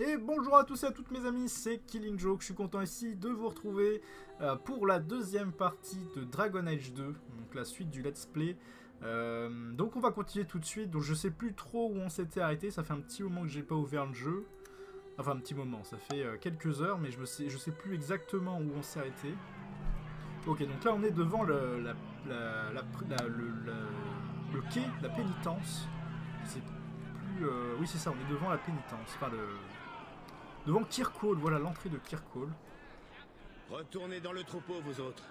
Et bonjour à tous et à toutes mes amis, c'est Killing Joke, je suis content ici de vous retrouver pour la deuxième partie de Dragon Age 2, donc la suite du let's play. Donc on va continuer tout de suite, donc je sais plus trop où on s'était arrêté, ça fait un petit moment que j'ai pas ouvert le jeu. Enfin un petit moment, ça fait quelques heures, mais je sais plus exactement où on s'est arrêté. Ok, donc là on est devant le quai, la pénitence. C'est plus... oui c'est ça, on est devant la pénitence, enfin devant Kirkwall, voilà l'entrée de Kirkwall. Retournez dans le troupeau, vous autres.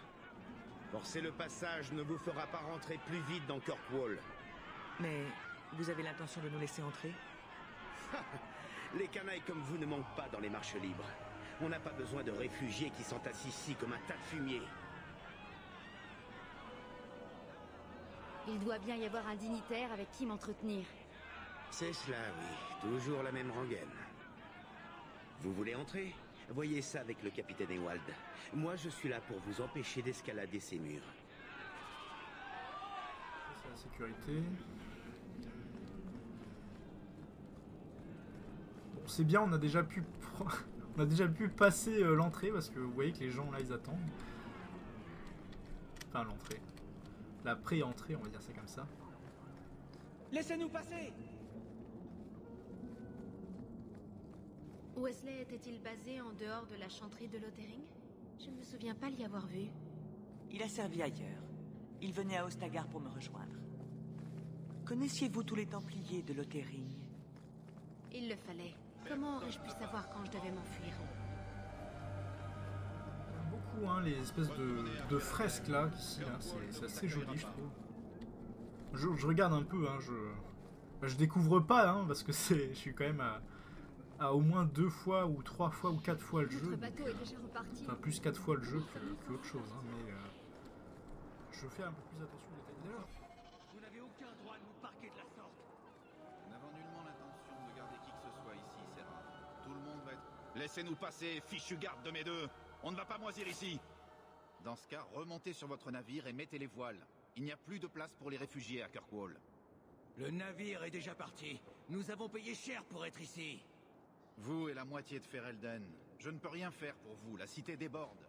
Forcer le passage ne vous fera pas rentrer plus vite dans Kirkwall. Mais vous avez l'intention de nous laisser entrer? Les canailles comme vous ne manquent pas dans les marches libres. On n'a pas besoin de réfugiés qui s'entassent ici comme un tas de fumier. Il doit bien y avoir un dignitaire avec qui m'entretenir. C'est cela, oui. Toujours la même rengaine. Vous voulez entrer? Voyez ça avec le capitaine Ewald. Moi, je suis là pour vous empêcher d'escalader ces murs. C'est la sécurité. Bon, c'est bien, on a déjà pu passer l'entrée parce que vous voyez que les gens là ils attendent. Enfin l'entrée. La pré-entrée, on va dire ça comme ça. Laissez-nous passer! Wesley était-il basé en dehors de la chanterie de Lothering? Je ne me souviens pas l'y avoir vu. Il a servi ailleurs. Il venait à Ostagar pour me rejoindre. Connaissiez-vous tous les Templiers de Lothering? Il le fallait. Comment aurais-je pu savoir quand je devais m'enfuir? J'aime beaucoup hein, les espèces de fresques là, ici, là. C'est assez joli je trouve. Je regarde un peu, hein, je découvre pas hein, parce que je suis quand même à au moins 2 fois ou 3 fois ou 4 fois le jeu. Notre bateau est déjà reparti. Enfin plus 4 fois le jeu qu'autre chose, hein, mais je fais un peu plus attention aux détails. D'ailleurs, Vous n'avez aucun droit de nous parquer de la sorte. Nous n'avons nullement l'intention de garder qui que ce soit ici, Serra. Tout le monde va être... Laissez-nous passer, fichu garde de mes deux. On ne va pas moisir ici. Dans ce cas, remontez sur votre navire et mettez les voiles. Il n'y a plus de place pour les réfugiés à Kirkwall. Le navire est déjà parti. Nous avons payé cher pour être ici. Vous et la moitié de Ferelden, je ne peux rien faire pour vous, la cité déborde.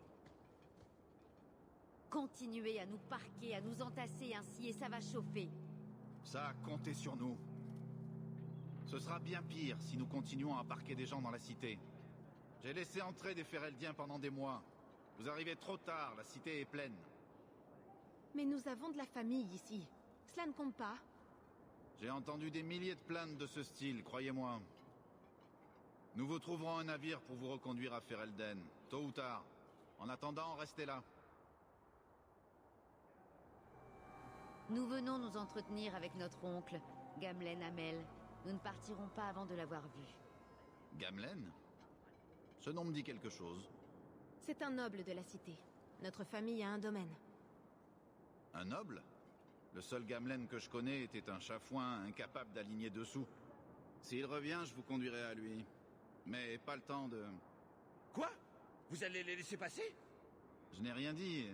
Continuez à nous parquer, à nous entasser ainsi et ça va chauffer. Ça, comptez sur nous. Ce sera bien pire si nous continuons à parquer des gens dans la cité. J'ai laissé entrer des Fereldiens pendant des mois. Vous arrivez trop tard, la cité est pleine. Mais nous avons de la famille ici. Cela ne compte pas. J'ai entendu des milliers de plaintes de ce style, croyez-moi. Nous vous trouverons un navire pour vous reconduire à Ferelden, tôt ou tard. En attendant, restez là. Nous venons nous entretenir avec notre oncle, Gamlen Hamel. Nous ne partirons pas avant de l'avoir vu. Gamlen? Ce nom me dit quelque chose. C'est un noble de la cité. Notre famille a un domaine. Un noble? Le seul Gamlen que je connais était un chafouin incapable d'aligner dessous. S'il revient, je vous conduirai à lui. Mais pas le temps de... Quoi? Vous allez les laisser passer? Je n'ai rien dit.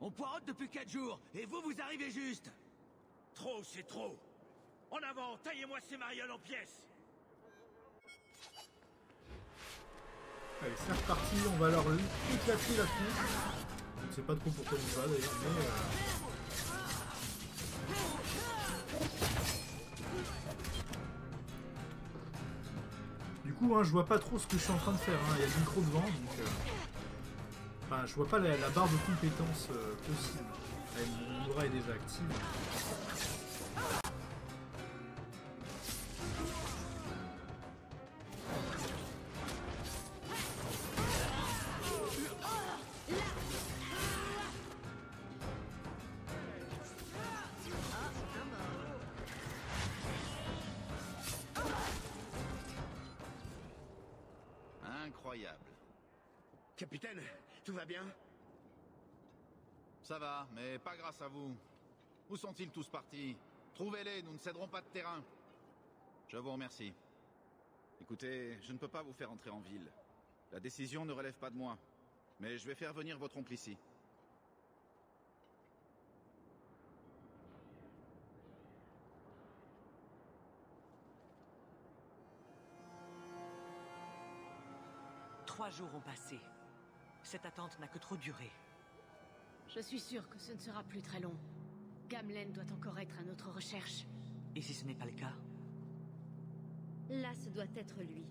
On poireaute depuis 4 jours, et vous arrivez juste. Trop, c'est trop. En avant, taillez-moi ces marioles en pièces. allez c'est reparti, on va leur éclater la tronche. Je ne sais pas trop pourquoi on va d'ailleurs, mais... Du coup, hein, je vois pas trop ce que je suis en train de faire, hein. Il y a le micro devant, donc... Enfin, je vois pas la barre de compétences possible. Allez, mon aura est déjà active. Incroyable. Capitaine, tout va bien? Ça va, mais pas grâce à vous. Où sont-ils tous partis? Trouvez-les, nous ne céderons pas de terrain. Je vous remercie. Écoutez, je ne peux pas vous faire entrer en ville. La décision ne relève pas de moi. Mais je vais faire venir votre oncle ici. 3 jours ont passé. Cette attente n'a que trop duré. Je suis sûre que ce ne sera plus très long. Gamlen doit encore être à notre recherche. Et si ce n'est pas le cas? Là, ce doit être lui.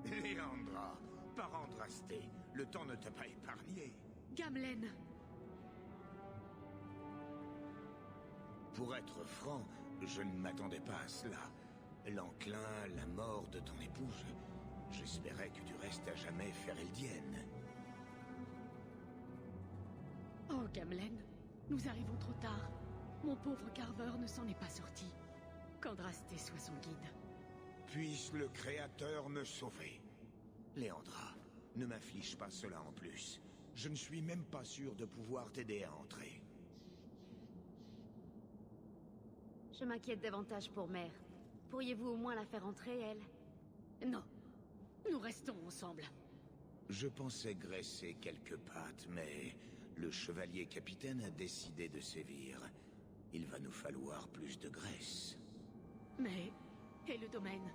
Léandra, par Andrasté, le temps ne t'a pas épargné. Gamlen! Pour être franc, je ne m'attendais pas à cela. L'enclin, la mort de ton épouse. J'espérais que tu restes à jamais Fereldienne. Oh, Gamlen, nous arrivons trop tard. Mon pauvre Carver ne s'en est pas sorti. Qu'Andrasté soit son guide. Puisse le Créateur me sauver. Léandra, ne m'inflige pas cela en plus. Je ne suis même pas sûr de pouvoir t'aider à entrer. Je m'inquiète davantage pour Mère. Pourriez-vous au moins la faire entrer, elle? Non, nous restons ensemble. Je pensais graisser quelques pattes, mais le chevalier capitaine a décidé de sévir. Il va nous falloir plus de graisse. Mais... et le domaine?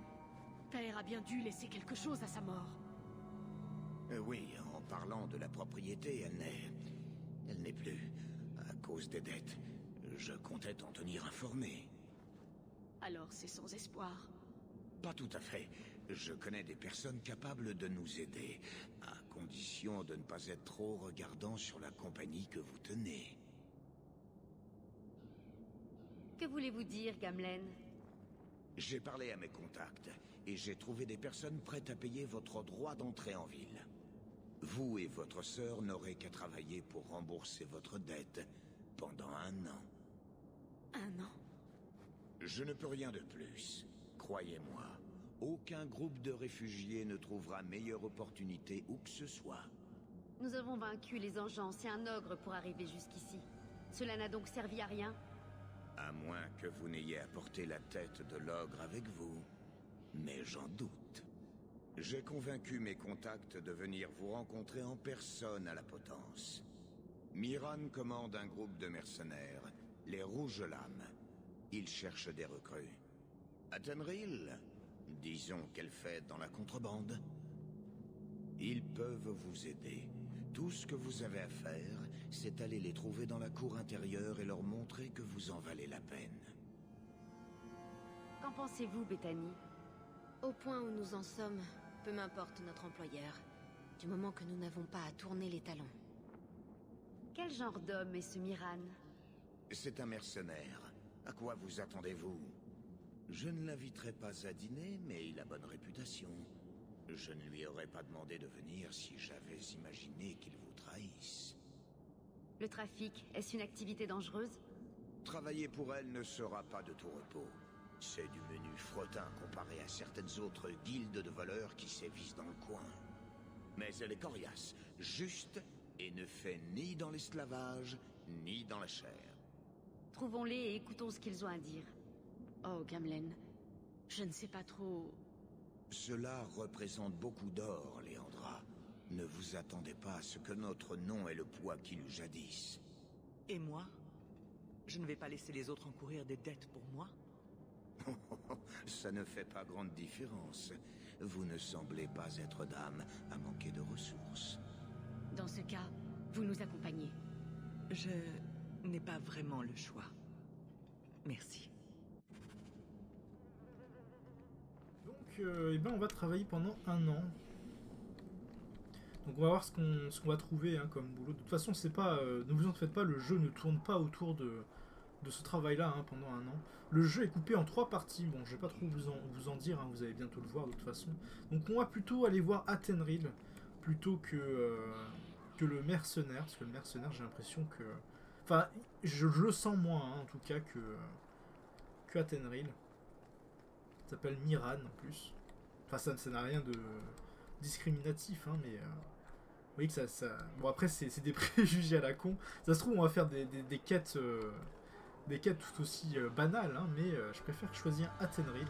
Père a bien dû laisser quelque chose à sa mort. Oui, en parlant de la propriété, elle n'est plus, à cause des dettes. Je comptais t'en tenir informé. Alors c'est sans espoir. Pas tout à fait. Je connais des personnes capables de nous aider, à condition de ne pas être trop regardant sur la compagnie que vous tenez. Que voulez-vous dire, Gamlen? J'ai parlé à mes contacts, et j'ai trouvé des personnes prêtes à payer votre droit d'entrée en ville. Vous et votre sœur n'aurez qu'à travailler pour rembourser votre dette pendant 1 an. 1 an? Je ne peux rien de plus. Croyez-moi, aucun groupe de réfugiés ne trouvera meilleure opportunité où que ce soit. Nous avons vaincu les engeances et un ogre pour arriver jusqu'ici. Cela n'a donc servi à rien? À moins que vous n'ayez apporté la tête de l'ogre avec vous. Mais j'en doute. J'ai convaincu mes contacts de venir vous rencontrer en personne à la Potence. Miran commande un groupe de mercenaires, les Rouges Lames. Ils cherchent des recrues. Athenril, disons qu'elle fait dans la contrebande. Ils peuvent vous aider. Tout ce que vous avez à faire, c'est aller les trouver dans la cour intérieure et leur montrer que vous en valez la peine. Qu'en pensez-vous, Bethany? Au point où nous en sommes, peu m'importe notre employeur, du moment que nous n'avons pas à tourner les talons. Quel genre d'homme est ce Miran? C'est un mercenaire. À quoi vous attendez-vous? Je ne l'inviterai pas à dîner, mais il a bonne réputation. Je ne lui aurais pas demandé de venir si j'avais imaginé qu'il vous trahisse. Le trafic, est-ce une activité dangereuse? Travailler pour elle ne sera pas de tout repos. C'est du menu fretin comparé à certaines autres guildes de voleurs qui sévissent dans le coin. Mais elle est coriace, juste, et ne fait ni dans l'esclavage, ni dans la chair. Trouvons-les et écoutons ce qu'ils ont à dire. Oh, Gamlen, je ne sais pas trop... Cela représente beaucoup d'or, Léandra. Ne vous attendez pas à ce que notre nom ait le poids qu'il eut jadis. Et moi? Je ne vais pas laisser les autres encourir des dettes pour moi? Ça ne fait pas grande différence. Vous ne semblez pas être d'âme à manquer de ressources. Dans ce cas, vous nous accompagnez. Je n'ai pas vraiment le choix. Merci. Donc, eh ben, on va travailler pendant 1 an. Donc on va voir ce qu'on va trouver hein, comme boulot. De toute façon, c'est pas, ne vous en faites pas, le jeu ne tourne pas autour de ce travail-là hein, pendant 1 an. Le jeu est coupé en 3 parties. Bon, je vais pas trop vous en dire, hein, vous allez bientôt le voir de toute façon. Donc on va plutôt aller voir Athenril plutôt que le mercenaire, parce que le mercenaire, j'ai l'impression que... Enfin, je le sens moins, hein, en tout cas, que Athenril. Ça s'appelle Miran, en plus. Enfin, ça n'a rien de discriminatif, hein, mais... vous voyez que ça... Bon, après, c'est des préjugés à la con. Ça se trouve, on va faire des quêtes... des quêtes tout aussi banales, hein, mais je préfère choisir Athenril.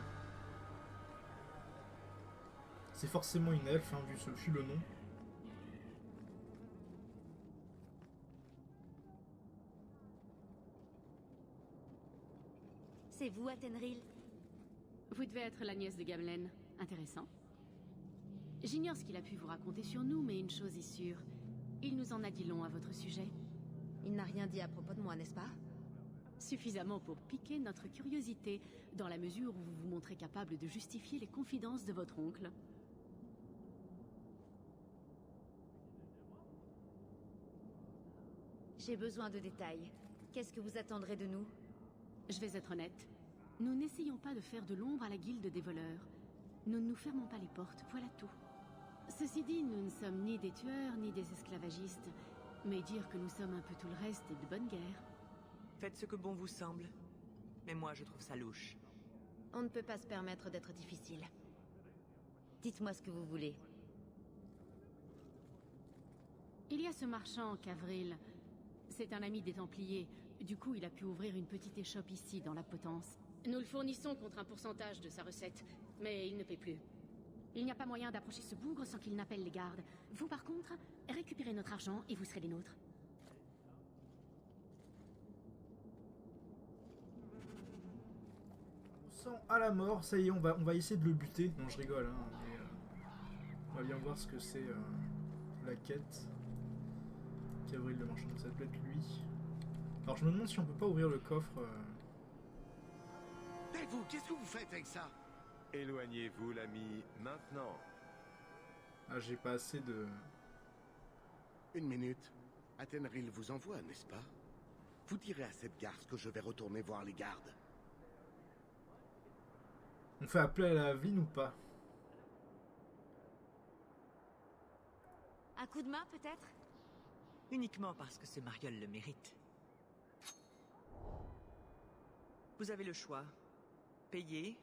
C'est forcément une elfe, hein, vu le nom. C'est vous, Athenril? Vous devez être la nièce de Gamlen. Intéressant. J'ignore ce qu'il a pu vous raconter sur nous, mais une chose est sûre. Il nous en a dit long à votre sujet. Il n'a rien dit à propos de moi, n'est-ce pas? Suffisamment pour piquer notre curiosité, dans la mesure où vous vous montrez capable de justifier les confidences de votre oncle. J'ai besoin de détails. Qu'est-ce que vous attendrez de nous? Je vais être honnête. Nous n'essayons pas de faire de l'ombre à la guilde des voleurs. Nous ne nous fermons pas les portes, voilà tout. Ceci dit, nous ne sommes ni des tueurs, ni des esclavagistes. Mais dire que nous sommes un peu tout le reste est de bonne guerre. Faites ce que bon vous semble. Mais moi, je trouve ça louche. On ne peut pas se permettre d'être difficile. Dites-moi ce que vous voulez. Il y a ce marchand, Cavril. C'est un ami des Templiers. Du coup, il a pu ouvrir une petite échoppe ici, dans la Potence. Nous le fournissons contre un pourcentage de sa recette, mais il ne paie plus. Il n'y a pas moyen d'approcher ce bougre sans qu'il n'appelle les gardes. Vous, par contre, récupérez notre argent et vous serez les nôtres. On sent à la mort, ça y est, on va essayer de le buter. Non, je rigole, hein, mais, on va bien voir ce que c'est la quête. Cavril le marchand, ça peut être lui. Alors je me demande si on peut pas ouvrir le coffre. Et vous, qu'est-ce que vous faites avec ça? Éloignez-vous, l'ami, maintenant. Ah, j'ai pas assez de... Une minute. Athenril vous envoie, n'est-ce pas? Vous direz à cette garce que je vais retourner voir les gardes. On fait appeler à la Aveline ou pas? Un coup de main, peut-être? Uniquement parce que ce mariole le mérite. Vous avez le choix. Payez,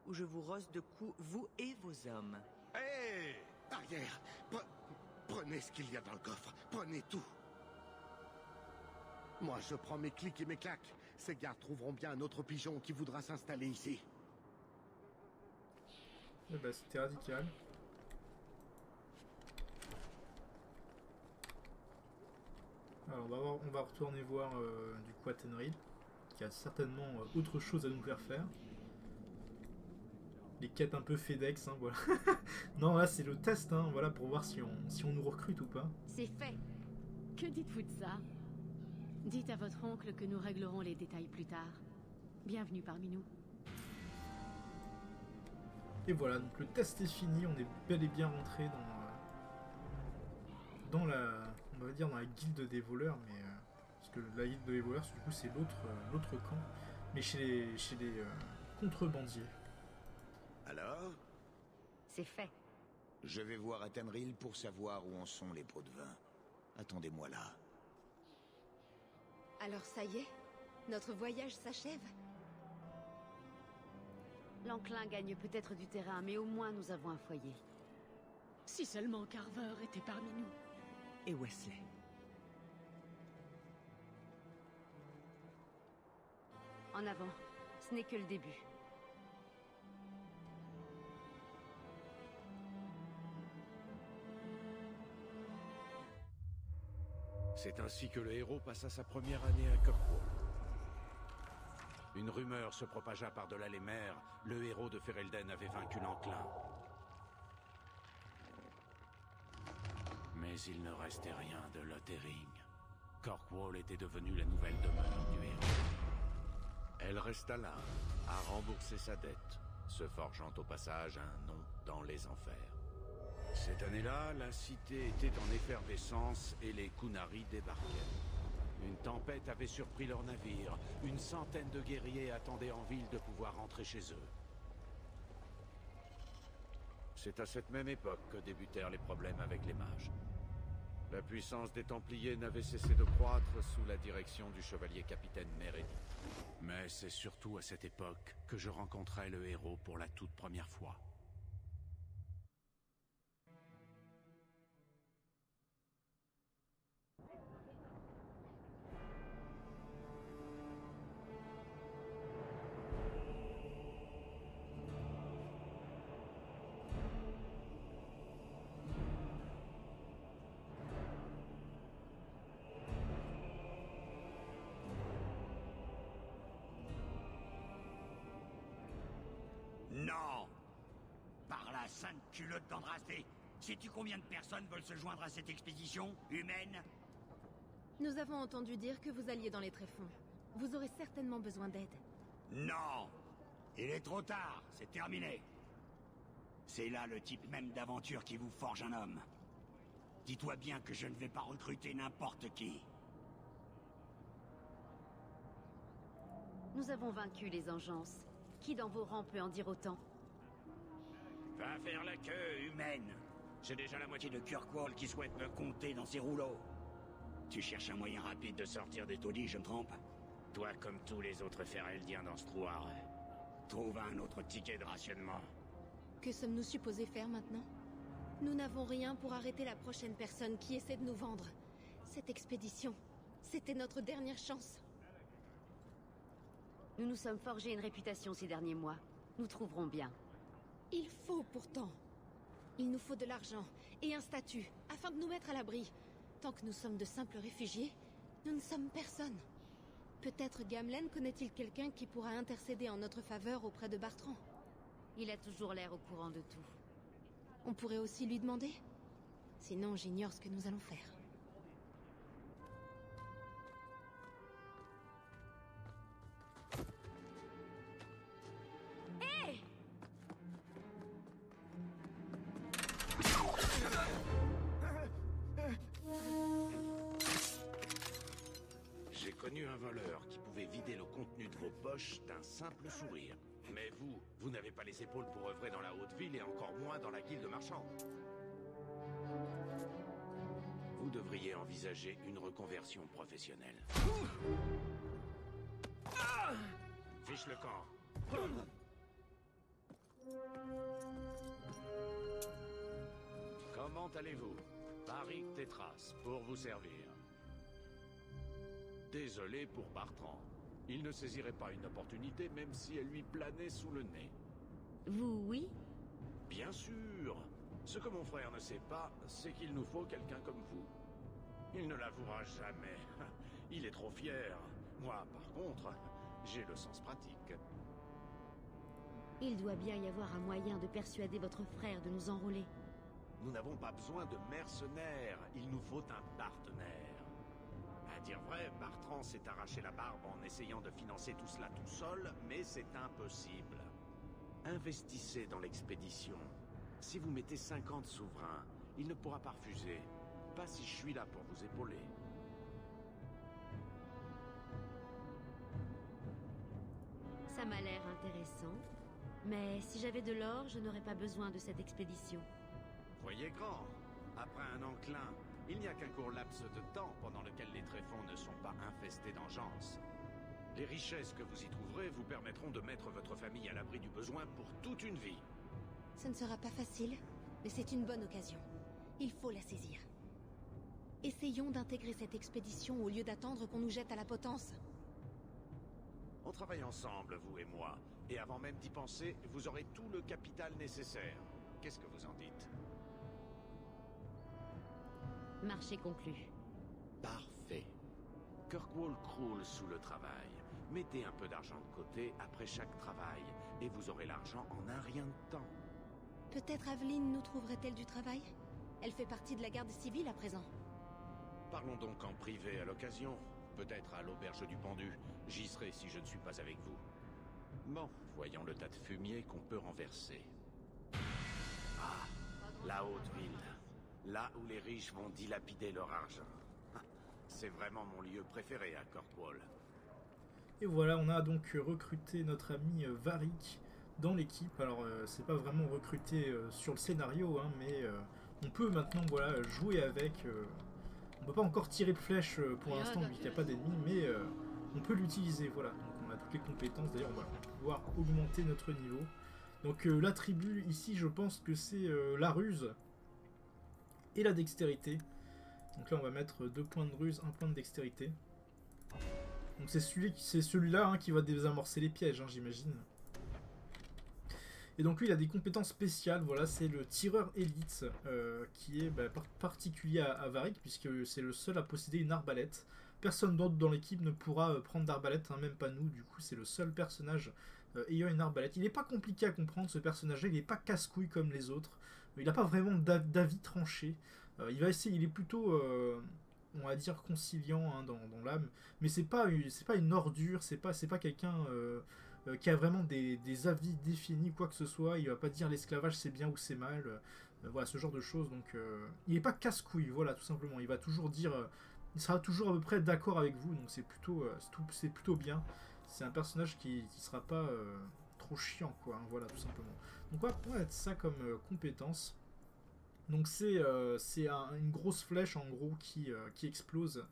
ou je vous rosse de coups, vous et vos hommes. Hé! Arrière! Prenez ce qu'il y a dans le coffre. Prenez tout. Moi, je prends mes clics et mes claques. Ces gardes trouveront bien un autre pigeon qui voudra s'installer ici. Eh ben, c'était radical. Alors, on va retourner voir du coup Athenril, qui a certainement autre chose à nous faire faire. Les quêtes un peu FedEx, hein, voilà. Non, là c'est le test, hein, voilà, pour voir si on nous recrute ou pas. C'est fait. Que dites-vous de ça? Dites à votre oncle que nous réglerons les détails plus tard. Bienvenue parmi nous. Et voilà, donc le test est fini, on est bel et bien rentré dans la, on va dire dans la guilde des voleurs, mais parce que la guilde des voleurs, du coup, c'est l'autre camp, mais chez les contrebandiers. Alors? C'est fait. Je vais voir Athenril pour savoir où en sont les pots de vin. Attendez-moi là. Alors ça y est? Notre voyage s'achève? L'enclin gagne peut-être du terrain, mais au moins nous avons un foyer. Si seulement Carver était parmi nous. Et Wesley. En avant. Ce n'est que le début. C'est ainsi que le héros passa sa première année à Kirkwall. Une rumeur se propagea par-delà les mers. Le héros de Ferelden avait vaincu l'enclin. Mais il ne restait rien de Lothering. Kirkwall était devenue la nouvelle demeure du héros. Elle resta là, à rembourser sa dette, se forgeant au passage un nom dans les enfers. Cette année-là, la cité était en effervescence et les Kunari débarquaient. Une tempête avait surpris leur navire. Une centaine de guerriers attendaient en ville de pouvoir rentrer chez eux. C'est à cette même époque que débutèrent les problèmes avec les mages. La puissance des Templiers n'avait cessé de croître sous la direction du chevalier capitaine Meredith. Mais c'est surtout à cette époque que je rencontrai le héros pour la toute première fois. sainte culotte d'Andrasté. Sais-tu combien de personnes veulent se joindre à cette expédition humaine? Nous avons entendu dire que vous alliez dans les tréfonds. Vous aurez certainement besoin d'aide. Non! Il est trop tard, c'est terminé. C'est là le type même d'aventure qui vous forge un homme. Dis-toi bien que je ne vais pas recruter n'importe qui. Nous avons vaincu les Engeances. Qui dans vos rangs peut en dire autant? Va faire la queue, humaine. J'ai déjà la moitié de Kirkwall qui souhaite me compter dans ses rouleaux. Tu cherches un moyen rapide de sortir des taudis, je me trompe? Toi, comme tous les autres Fereldiens dans ce trou-noir, trouve un autre ticket de rationnement. Que sommes-nous supposés faire maintenant? Nous n'avons rien pour arrêter la prochaine personne qui essaie de nous vendre. Cette expédition, c'était notre dernière chance. Nous nous sommes forgés une réputation ces derniers mois. Nous trouverons bien. Il faut pourtant. Il nous faut de l'argent et un statut, afin de nous mettre à l'abri. Tant que nous sommes de simples réfugiés, nous ne sommes personne. Peut-être Gamlen connaît-il quelqu'un qui pourra intercéder en notre faveur auprès de Bartrand? Il a toujours l'air au courant de tout. On pourrait aussi lui demander. Sinon, j'ignore ce que nous allons faire. Hé! J'ai connu un voleur qui pouvait vider le contenu de vos poches d'un simple sourire. Mais vous n'avez pas les épaules pour œuvrer dans la haute ville et encore moins dans la guilde marchande. Vous devriez envisager une reconversion professionnelle. Fiche le camp. Comment allez-vous? Barik Tétras, pour vous servir. Désolé pour Bartrand. Il ne saisirait pas une opportunité même si elle lui planait sous le nez. Vous, oui? Bien sûr. Ce que mon frère ne sait pas, c'est qu'il nous faut quelqu'un comme vous. Il ne l'avouera jamais. Il est trop fier. Moi, par contre, j'ai le sens pratique. Il doit bien y avoir un moyen de persuader votre frère de nous enrôler. Nous n'avons pas besoin de mercenaires. Il nous faut un partenaire. À dire vrai, Bartrand s'est arraché la barbe en essayant de financer tout cela tout seul, mais c'est impossible. Investissez dans l'expédition. Si vous mettez 50 souverains, il ne pourra pas refuser. Pas si je suis là pour vous épauler. Ça m'a l'air intéressant. Mais si j'avais de l'or, je n'aurais pas besoin de cette expédition. Voyez grand. Après un enclin, il n'y a qu'un court laps de temps pendant lequel les tréfonds ne sont pas infestés d'engeance. Les richesses que vous y trouverez vous permettront de mettre votre famille à l'abri du besoin pour toute une vie. Ce ne sera pas facile, mais c'est une bonne occasion. Il faut la saisir. Essayons d'intégrer cette expédition au lieu d'attendre qu'on nous jette à la potence. On travaille ensemble, vous et moi. Et avant même d'y penser, vous aurez tout le capital nécessaire. Qu'est-ce que vous en dites? Marché conclu. Parfait. Kirkwall croule sous le travail. Mettez un peu d'argent de côté après chaque travail, et vous aurez l'argent en un rien de temps. Peut-être Aveline nous trouverait-elle du travail? Elle fait partie de la garde civile à présent. Parlons donc en privé à l'occasion. Peut-être à l'auberge du pendu. J'y serai si je ne suis pas avec vous. Bon, voyons le tas de fumier qu'on peut renverser. Ah, la haute ville. Là où les riches vont dilapider leur argent. C'est vraiment mon lieu préféré à Kirkwall. Et voilà, on a donc recruté notre ami Varik dans l'équipe. Alors, c'est pas vraiment recruté sur le scénario, hein, mais on peut maintenant voilà, jouer avec. On peut pas encore tirer de flèche pour l'instant, vu qu'il n'y a pas d'ennemis, mais on peut l'utiliser. Voilà, donc on a toutes les compétences. D'ailleurs, on va pouvoir augmenter notre niveau. Donc, l'attribut ici, je pense que c'est la ruse et la dextérité. Donc là, on va mettre 2 points de ruse, 1 point de dextérité. Donc c'est celui-là hein, qui va désamorcer les pièges, hein, j'imagine. Et donc lui, il a des compétences spéciales. Voilà, c'est le tireur élite qui est particulier à Varik, puisque c'est le seul à posséder une arbalète. personne d'autre dans l'équipe ne pourra prendre d'arbalète, hein, même pas nous. Du coup, c'est le seul personnage ayant une arbalète. Il n'est pas compliqué à comprendre, ce personnage-là. Il n'est pas casse-couille comme les autres. Il n'a pas vraiment d'avis tranché. Il va essayer, il est plutôt, on va dire, conciliant, hein, dans l'âme. Mais c'est pas une ordure, c'est pas quelqu'un qui a vraiment des avis définis, quoi que ce soit. Il va pas dire l'esclavage c'est bien ou c'est mal. Voilà, ce genre de choses. Donc, il n'est pas casse-couille, voilà, tout simplement. Il va toujours dire, il sera toujours à peu près d'accord avec vous. Donc c'est plutôt bien. C'est un personnage qui sera pas trop chiant, quoi, hein, voilà, tout simplement. Donc on va mettre ça comme compétence. Donc c'est une grosse flèche en gros qui explose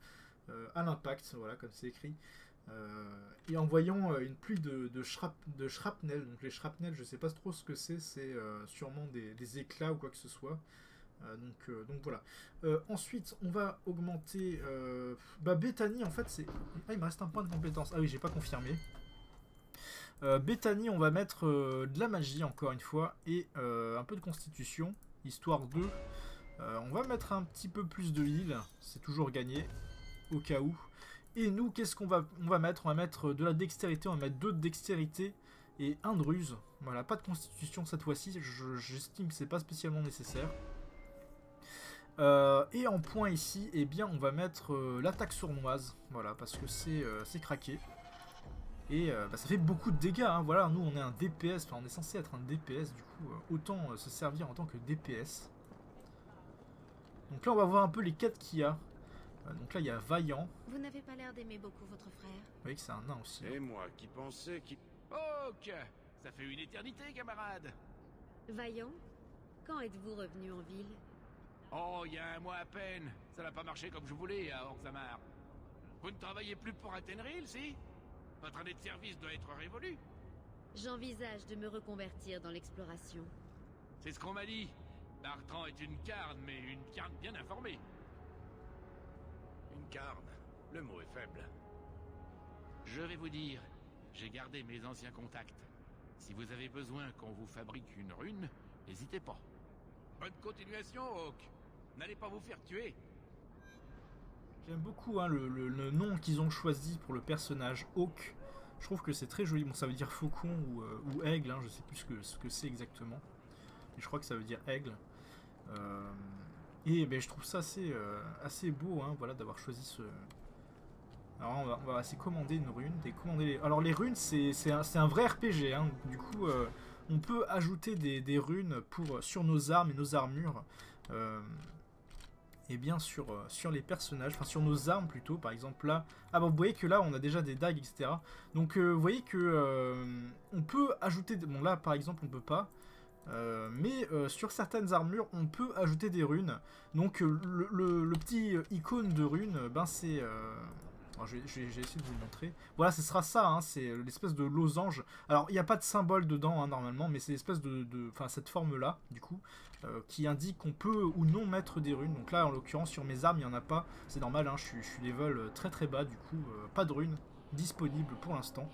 à l'impact, voilà, comme c'est écrit. Et en voyant une pluie de shrapnel. Donc les shrapnel, je sais pas trop ce que c'est sûrement des éclats ou quoi que ce soit. Donc voilà. Ensuite, on va augmenter Bethany, en fait, c'est... Ah, il me reste un point de compétence. Ah oui, j'ai pas confirmé. Bethany, on va mettre de la magie, encore une fois, et un peu de constitution, histoire de... on va mettre un petit peu plus de heal, c'est toujours gagné, au cas où. Et nous, qu'est-ce qu'on va mettre? On va mettre de la dextérité, on va mettre 2 de dextérité et 1 de ruse. Voilà, pas de constitution cette fois-ci, j'estime que c'est pas spécialement nécessaire. Et en point ici, eh bien, on va mettre l'attaque sournoise, voilà, parce que c'est craqué. Et ça fait beaucoup de dégâts, hein. Voilà, nous on est un DPS, enfin on est censé être un DPS, du coup, autant se servir en tant que DPS. Donc là on va voir un peu les quêtes qu'il y a. Donc là il y a Vaillant. Vous n'avez pas l'air d'aimer beaucoup votre frère. Vous voyez que c'est un nain aussi. Et moi qui pensais qu'il... Ok, ça fait une éternité, camarade. Vaillant, quand êtes-vous revenu en ville? Oh, il y a un mois à peine. Ça n'a pas marché comme je voulais à Orzammar. Vous ne travaillez plus pour Athénril, si? Votre année de service doit être révolue. J'envisage de me reconvertir dans l'exploration. C'est ce qu'on m'a dit. Bartrand est une carne, mais une carne bien informée. Une carne, le mot est faible. Je vais vous dire, j'ai gardé mes anciens contacts. Si vous avez besoin qu'on vous fabrique une rune, n'hésitez pas. Bonne continuation, Hawk. N'allez pas vous faire tuer. J'aime beaucoup, hein, le nom qu'ils ont choisi pour le personnage, Hawk. Je trouve que c'est très joli. Bon, ça veut dire faucon ou aigle, hein, je sais plus ce que c'est exactement. Mais je crois que ça veut dire aigle. Et ben, je trouve ça assez beau, hein, voilà, d'avoir choisi ce... Alors on va essayer de commander une rune. Alors les runes, c'est un vrai RPG, hein. Du coup, on peut ajouter des runes sur nos armes et nos armures. Et bien sur les personnages, enfin sur nos armes plutôt, par exemple là. Ah bon, vous voyez que là on a déjà des dagues, etc. Donc vous voyez que on peut ajouter, bon là par exemple on peut pas, mais sur certaines armures on peut ajouter des runes. Donc le petit icône de rune, ben c'est... j'ai essayé de vous le montrer. Voilà, ce sera ça, hein, c'est l'espèce de losange. Alors, il n'y a pas de symbole dedans, hein, normalement, mais c'est l'espèce enfin, cette forme-là, du coup, qui indique qu'on peut ou non mettre des runes. Donc là, en l'occurrence, sur mes armes, il n'y en a pas. C'est normal, hein, je suis level très très bas, du coup, pas de runes disponibles pour l'instant.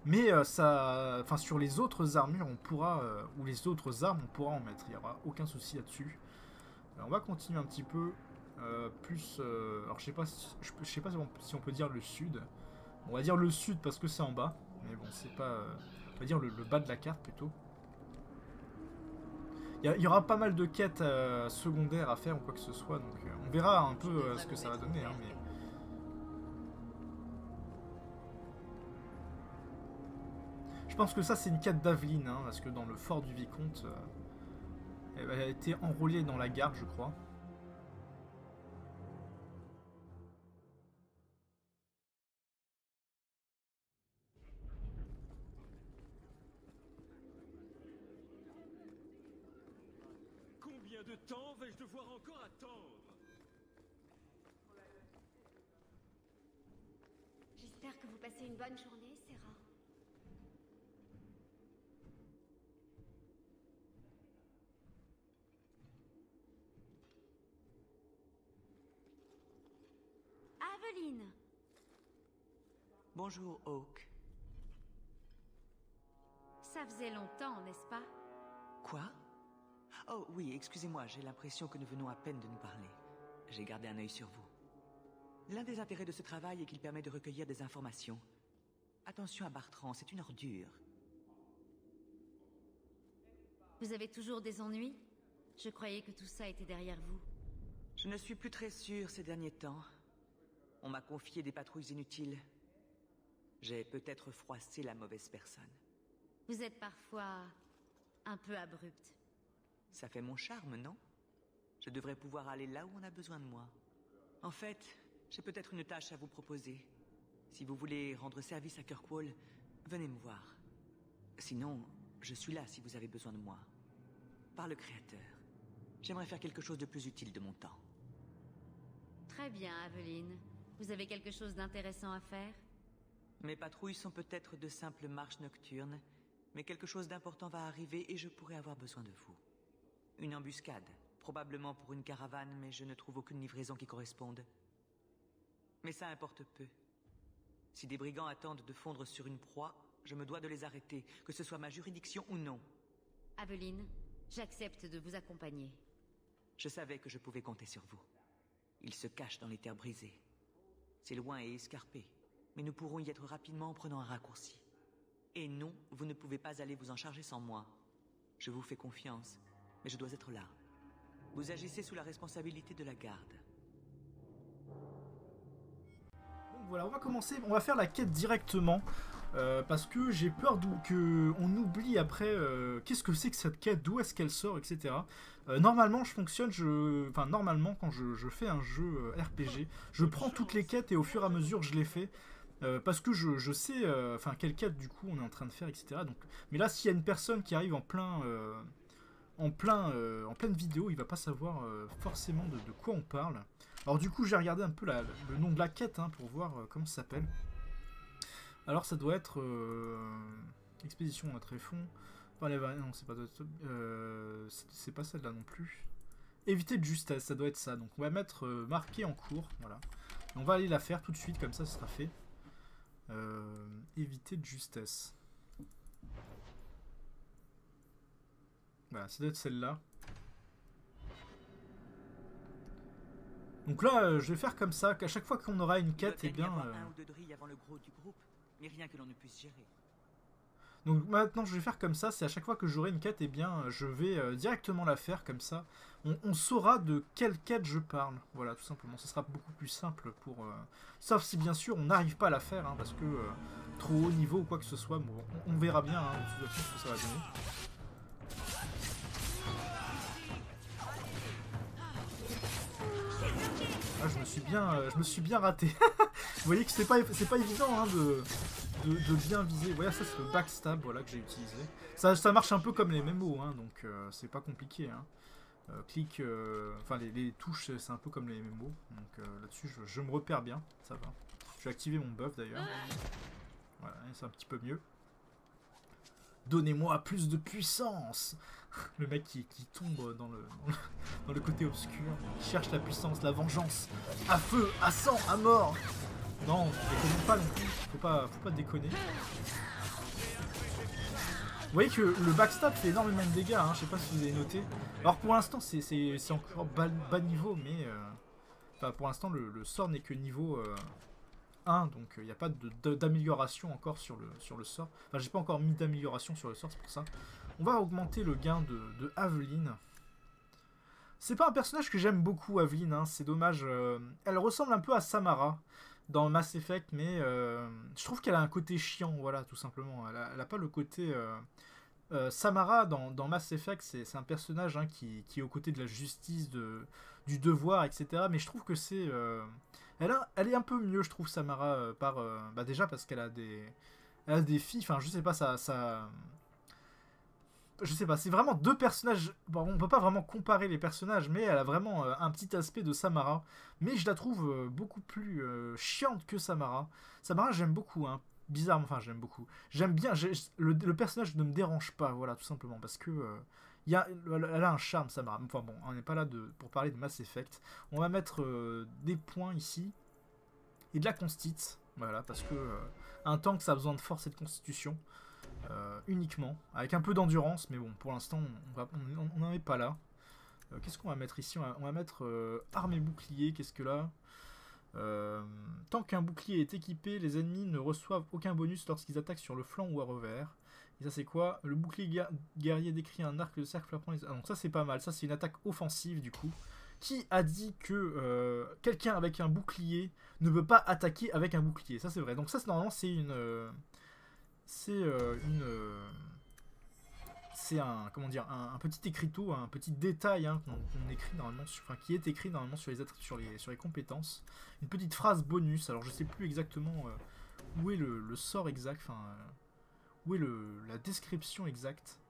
Mais enfin, sur les autres armures, on pourra, ou les autres armes, on pourra en mettre. Il n'y aura aucun souci là-dessus. On va continuer un petit peu. Alors je sais pas si on peut dire le sud. On va dire le sud parce que c'est en bas, mais bon c'est pas, on va dire le bas de la carte plutôt. Il y aura pas mal de quêtes secondaires à faire ou quoi que ce soit, donc on verra un peu ce que ça va donner, hein, mais... Je pense que ça c'est une quête d'Aveline, hein, parce que dans le fort du Vicomte, elle a été enrôlée dans la garde, je crois. Combien de temps vais-je devoir encore attendre? J'espère que vous passez une bonne journée, Serra. Aveline! Bonjour, Hawk. Ça faisait longtemps, n'est-ce pas? Quoi? Oh oui, excusez-moi, j'ai l'impression que nous venons à peine de nous parler. J'ai gardé un œil sur vous. L'un des intérêts de ce travail est qu'il permet de recueillir des informations. Attention à Bartrand, c'est une ordure. Vous avez toujours des ennuis? Je croyais que tout ça était derrière vous. Je ne suis plus très sûr ces derniers temps. On m'a confié des patrouilles inutiles. J'ai peut-être froissé la mauvaise personne. Vous êtes parfois un peu abrupt. Ça fait mon charme, non? Je devrais pouvoir aller là où on a besoin de moi. En fait, j'ai peut-être une tâche à vous proposer. Si vous voulez rendre service à Kirkwall, venez me voir. Sinon, je suis là si vous avez besoin de moi. Par le Créateur. J'aimerais faire quelque chose de plus utile de mon temps. Très bien, Aveline. Vous avez quelque chose d'intéressant à faire? Mes patrouilles sont peut-être de simples marches nocturnes, mais quelque chose d'important va arriver et je pourrais avoir besoin de vous. Une embuscade, probablement pour une caravane, mais je ne trouve aucune livraison qui corresponde. Mais ça importe peu. Si des brigands attendent de fondre sur une proie, je me dois de les arrêter, que ce soit ma juridiction ou non. Aveline, j'accepte de vous accompagner. Je savais que je pouvais compter sur vous. Ils se cachent dans les terres brisées. C'est loin et escarpé, mais nous pourrons y être rapidement en prenant un raccourci. Et non, vous ne pouvez pas aller vous en charger sans moi. Je vous fais confiance, mais je dois être là. Vous agissez sous la responsabilité de la garde. Donc voilà, on va commencer, on va faire la quête directement. Parce que j'ai peur qu'on oublie après qu'est-ce que c'est que cette quête, d'où est-ce qu'elle sort, etc. Normalement, je fonctionne, normalement, quand je fais un jeu RPG, je prends toutes les quêtes et au fur et à mesure, je les fais. Parce que je sais quelle quête du coup on est en train de faire, etc. Donc, mais là, s'il y a une personne qui arrive en pleine vidéo, il va pas savoir forcément de quoi on parle. Alors du coup, j'ai regardé un peu le nom de la quête pour voir comment ça s'appelle. Alors ça doit être expédition à tréfonds. Non, c'est pas celle-là non plus. Éviter de justesse, ça doit être ça. Donc on va mettre marqué en cours, voilà. Et on va aller la faire tout de suite, comme ça sera fait. Éviter de justesse. Voilà, ça doit être celle-là. Donc là, je vais faire comme ça, qu'à chaque fois qu'on aura une quête, et bien... un ou deux drilles avant le gros du groupe, mais rien que l'on ne puisse gérer. Donc maintenant, je vais faire comme ça, c'est à chaque fois que j'aurai une quête, et bien, je vais directement la faire, comme ça. On saura de quelle quête je parle. Voilà, tout simplement. Ce sera beaucoup plus simple pour... Sauf si, bien sûr, on n'arrive pas à la faire, parce que trop haut niveau ou quoi que ce soit. Bon, on verra bien, de toute façon, ce que ça va donner. Ah, je me suis bien raté. Vous voyez que c'est pas évident de bien viser. Voilà, ça c'est le backstab, voilà, que j'ai utilisé. Ça marche un peu comme les MMO, donc c'est pas compliqué. Clic, les touches c'est un peu comme les MMO, donc là-dessus je me repère bien, ça va. Je vais activer mon buff d'ailleurs. Voilà, c'est un petit peu mieux. Donnez-moi plus de puissance. Le mec qui tombe dans le côté obscur, qui cherche la puissance, la vengeance, à feu, à sang, à mort. Non, déconne pas non plus, faut pas déconner. Vous voyez que le backstab fait énormément de dégâts, je sais pas si vous avez noté. Alors pour l'instant c'est encore bas niveau, mais pour l'instant le sort n'est que niveau 1, donc il n'y a pas d'amélioration encore sur le sort. Enfin, j'ai pas encore mis d'amélioration sur le sort, c'est pour ça. On va augmenter le gain de Aveline. C'est pas un personnage que j'aime beaucoup, Aveline, c'est dommage. Elle ressemble un peu à Samara dans Mass Effect, mais je trouve qu'elle a un côté chiant, voilà, tout simplement. Elle a pas le côté... Samara, dans Mass Effect, c'est un personnage qui est aux côtés de la justice, du devoir, etc. Mais je trouve que c'est... Elle est un peu mieux, je trouve, Samara, déjà parce qu'elle a des filles, enfin, je sais pas, je sais pas, c'est vraiment deux personnages. Bon, on peut pas vraiment comparer les personnages, mais elle a vraiment un petit aspect de Samara. Mais je la trouve beaucoup plus chiante que Samara. Samara, j'aime beaucoup, bizarrement, enfin, j'aime beaucoup. J'aime bien, le personnage ne me dérange pas, voilà, tout simplement, parce que elle a un charme, Samara. Enfin bon, on n'est pas là pour parler de Mass Effect. On va mettre des points ici et de la constite, voilà, parce que un tank, ça a besoin de force et de constitution. Uniquement, avec un peu d'endurance, mais bon, pour l'instant, on n'en est pas là. Qu'est-ce qu'on va mettre ici? On va mettre arme et bouclier, qu'est-ce que là? Tant qu'un bouclier est équipé, les ennemis ne reçoivent aucun bonus lorsqu'ils attaquent sur le flanc ou à revers. Et ça c'est quoi? Le bouclier guerrier décrit un arc de cercle frappant les... Ah donc ça c'est pas mal, ça c'est une attaque offensive du coup. Qui a dit que quelqu'un avec un bouclier ne peut pas attaquer avec un bouclier? Ça c'est vrai, donc ça normalement c'est une... c'est un, comment dire, un petit écriteau, un petit détail hein, qu'on écrit normalement, qui est écrit normalement sur les compétences. Une petite phrase bonus. Alors je sais plus exactement où est le sort exact, où est la description exacte.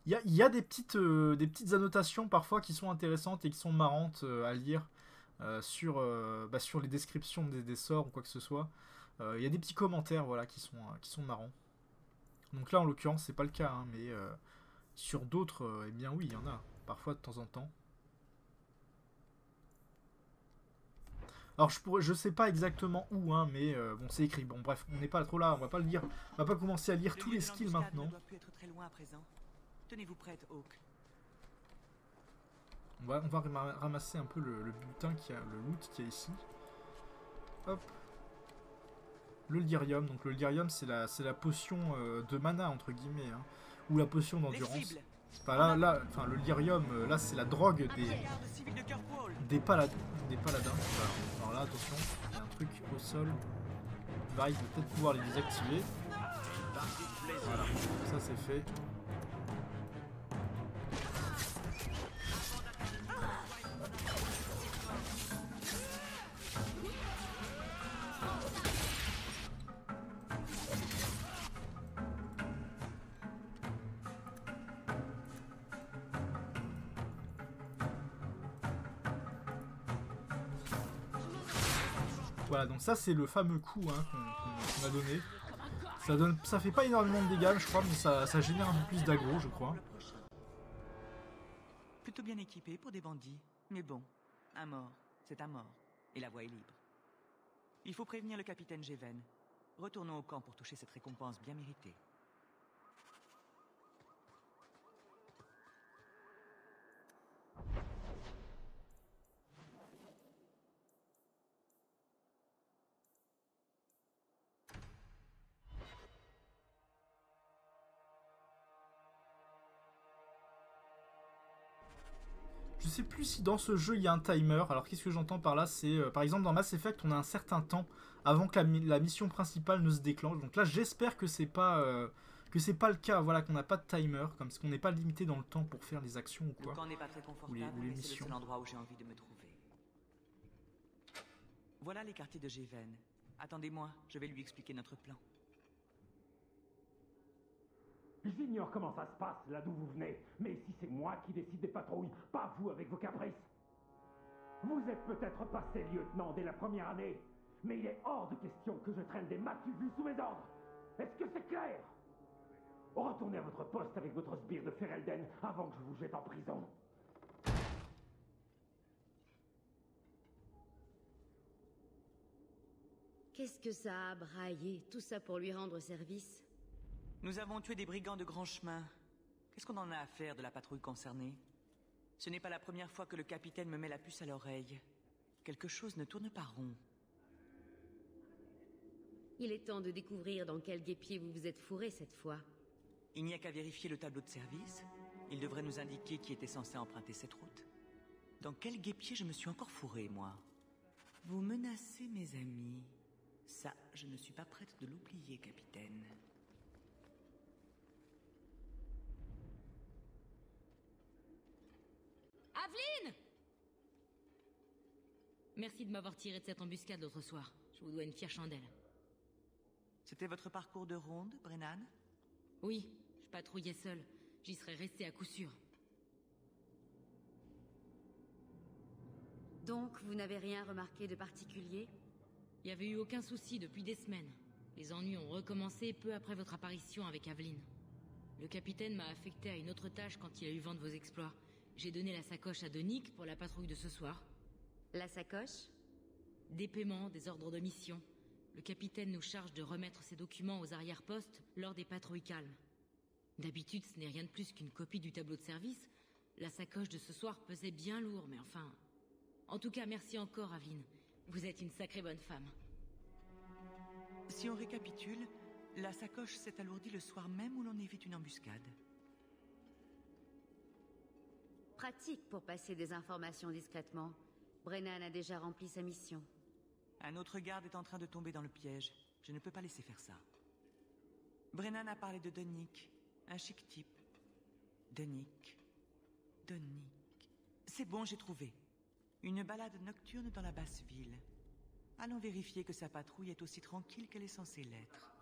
Il y a des petites annotations parfois qui sont intéressantes et qui sont marrantes à lire sur les descriptions des sorts ou quoi que ce soit. Il y a des petits commentaires voilà, qui sont marrants. Donc là en l'occurrence c'est pas le cas, hein, mais sur d'autres, eh bien oui il y en a, parfois de temps en temps. Alors je sais pas exactement où, hein, mais bon c'est écrit. Bon bref, on n'est pas trop là, on va pas le lire, on va pas commencer à lire tous les skills maintenant. Ne doit plus être très loin à présent. Tenez-vous prête, Hawk. On va ramasser un peu le butin le loot qu'il y a ici. Hop. Le lyrium. Donc le lyrium c'est la potion de mana entre guillemets, hein, ou la potion d'endurance. Enfin le lyrium là c'est la drogue des paladins. Voilà. Alors là attention, il y a un truc au sol. Bah, il va peut-être pouvoir les désactiver. Voilà, ça c'est fait. Voilà, donc ça c'est le fameux coup hein, qu'on a donné. Ça fait pas énormément de dégâts, je crois, mais ça génère un peu plus d'aggro, je crois. Plutôt bien équipé pour des bandits, mais bon, un mort, c'est un mort, et la voie est libre. Il faut prévenir le capitaine Géven. Retournons au camp pour toucher cette récompense bien méritée. Je sais plus si dans ce jeu il y a un timer. Alors qu'est-ce que j'entends par là? C'est par exemple dans Mass Effect on a un certain temps avant que la mission principale ne se déclenche. Donc là j'espère que c'est pas le cas. Voilà, qu'on n'a pas de timer, comme si on n'est pas limité dans le temps pour faire les actions ou quoi. Le camp n'est pas très confortable, ou les mais c'est le missions. seul endroit où j'ai envie de me trouver. Voilà les quartiers de Géven. Attendez-moi, je vais lui expliquer notre plan. J'ignore comment ça se passe là d'où vous venez, mais ici c'est moi qui décide des patrouilles, pas vous avec vos caprices. Vous êtes peut-être passé lieutenant dès la première année, mais il est hors de question que je traîne des matuvus sous mes ordres. Est-ce que c'est clair? Retournez à votre poste avec votre sbire de Ferelden avant que je vous jette en prison. Qu'est-ce que ça a braillé, tout ça pour lui rendre service? Nous avons tué des brigands de grand chemin. Qu'est-ce qu'on en a à faire de la patrouille concernée? Ce n'est pas la première fois que le capitaine me met la puce à l'oreille. Quelque chose ne tourne pas rond. Il est temps de découvrir dans quel guêpier vous vous êtes fourré cette fois. Il n'y a qu'à vérifier le tableau de service. Il devrait nous indiquer qui était censé emprunter cette route. Dans quel guêpier je me suis encore fourré, moi? Vous menacez mes amis. Ça, je ne suis pas prête de l'oublier, capitaine. Aveline! Merci de m'avoir tiré de cette embuscade l'autre soir. Je vous dois une fière chandelle. C'était votre parcours de ronde, Brennan? Oui, je patrouillais seul. J'y serais resté à coup sûr. Donc, vous n'avez rien remarqué de particulier? Il n'y avait eu aucun souci depuis des semaines. Les ennuis ont recommencé peu après votre apparition avec Aveline. Le capitaine m'a affecté à une autre tâche quand il a eu vent de vos exploits. J'ai donné la sacoche à Donick pour la patrouille de ce soir. La sacoche? Des paiements, des ordres de mission. Le capitaine nous charge de remettre ces documents aux arrière-postes lors des patrouilles calmes. D'habitude, ce n'est rien de plus qu'une copie du tableau de service. La sacoche de ce soir pesait bien lourd, mais enfin... En tout cas, merci encore, Aveline. Vous êtes une sacrée bonne femme. Si on récapitule, la sacoche s'est alourdie le soir même où l'on évite une embuscade. Pratique pour passer des informations discrètement. Brennan a déjà rempli sa mission. Un autre garde est en train de tomber dans le piège. Je ne peux pas laisser faire ça. Brennan a parlé de Dunnick, un chic type. Dunnick. C'est bon, j'ai trouvé. Une balade nocturne dans la basse ville. Allons vérifier que sa patrouille est aussi tranquille qu'elle est censée l'être.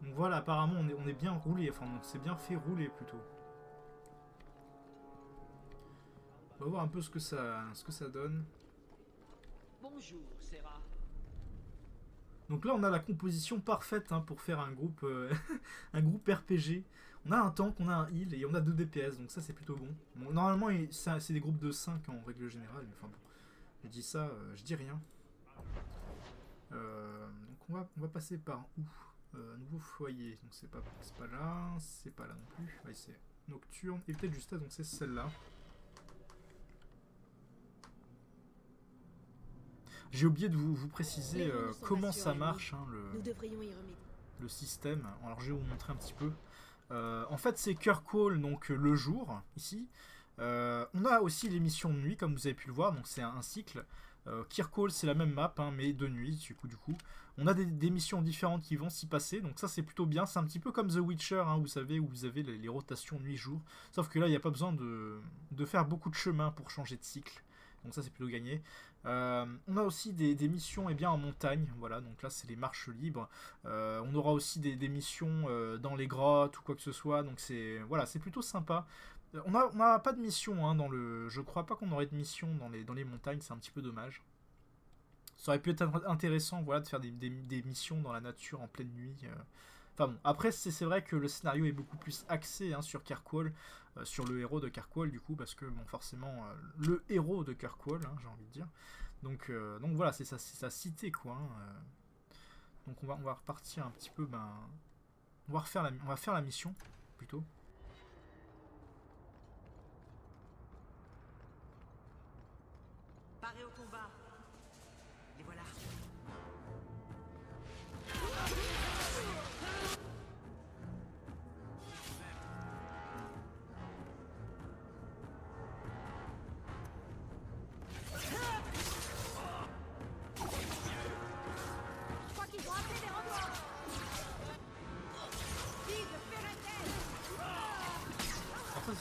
Donc voilà, apparemment on est bien roulé, enfin on s'est bien fait rouler plutôt. On va voir un peu ce que ça donne. Bonjour, Serra. Donc là on a la composition parfaite hein, pour faire un groupe un groupe RPG. On a un tank, on a un heal et on a 2 DPS, donc ça c'est plutôt bon. Bon normalement c'est des groupes de 5 en règle générale, mais enfin bon, je dis ça, je dis rien. Donc on va passer par où nouveau foyer, donc c'est pas là non plus. Ouais, c'est nocturne et peut-être juste là, donc c'est celle-là. J'ai oublié de vous préciser comment ça marche, hein, le système. Alors je vais vous montrer un petit peu. En fait c'est Kirkwall, donc le jour, ici. On a aussi les missions de nuit, comme vous avez pu le voir, donc c'est un cycle. Kirkwall c'est la même map, hein, mais de nuit, du coup. On a des missions différentes qui vont s'y passer, donc ça c'est plutôt bien. C'est un petit peu comme The Witcher, hein, vous savez, où vous avez les rotations nuit-jour. Sauf que là il n'y a pas besoin de faire beaucoup de chemin pour changer de cycle. Donc ça c'est plutôt gagné. On a aussi des missions en montagne, voilà, donc là c'est les marches libres. On aura aussi des missions dans les grottes ou quoi que ce soit, donc c'est plutôt sympa. On n'a pas de mission hein, je crois pas qu'on aurait de mission dans les montagnes, c'est un petit peu dommage. Ça aurait pu être intéressant voilà, de faire des missions dans la nature en pleine nuit. Enfin bon, après c'est vrai que le scénario est beaucoup plus axé hein, sur Kirkwall, sur le héros de Kirkwall du coup, parce que bon forcément le héros de Kirkwall, hein, j'ai envie de dire. Donc voilà, c'est sa cité quoi. Hein, donc on va repartir un petit peu, on va faire la mission plutôt. Parez au combat. Et voilà.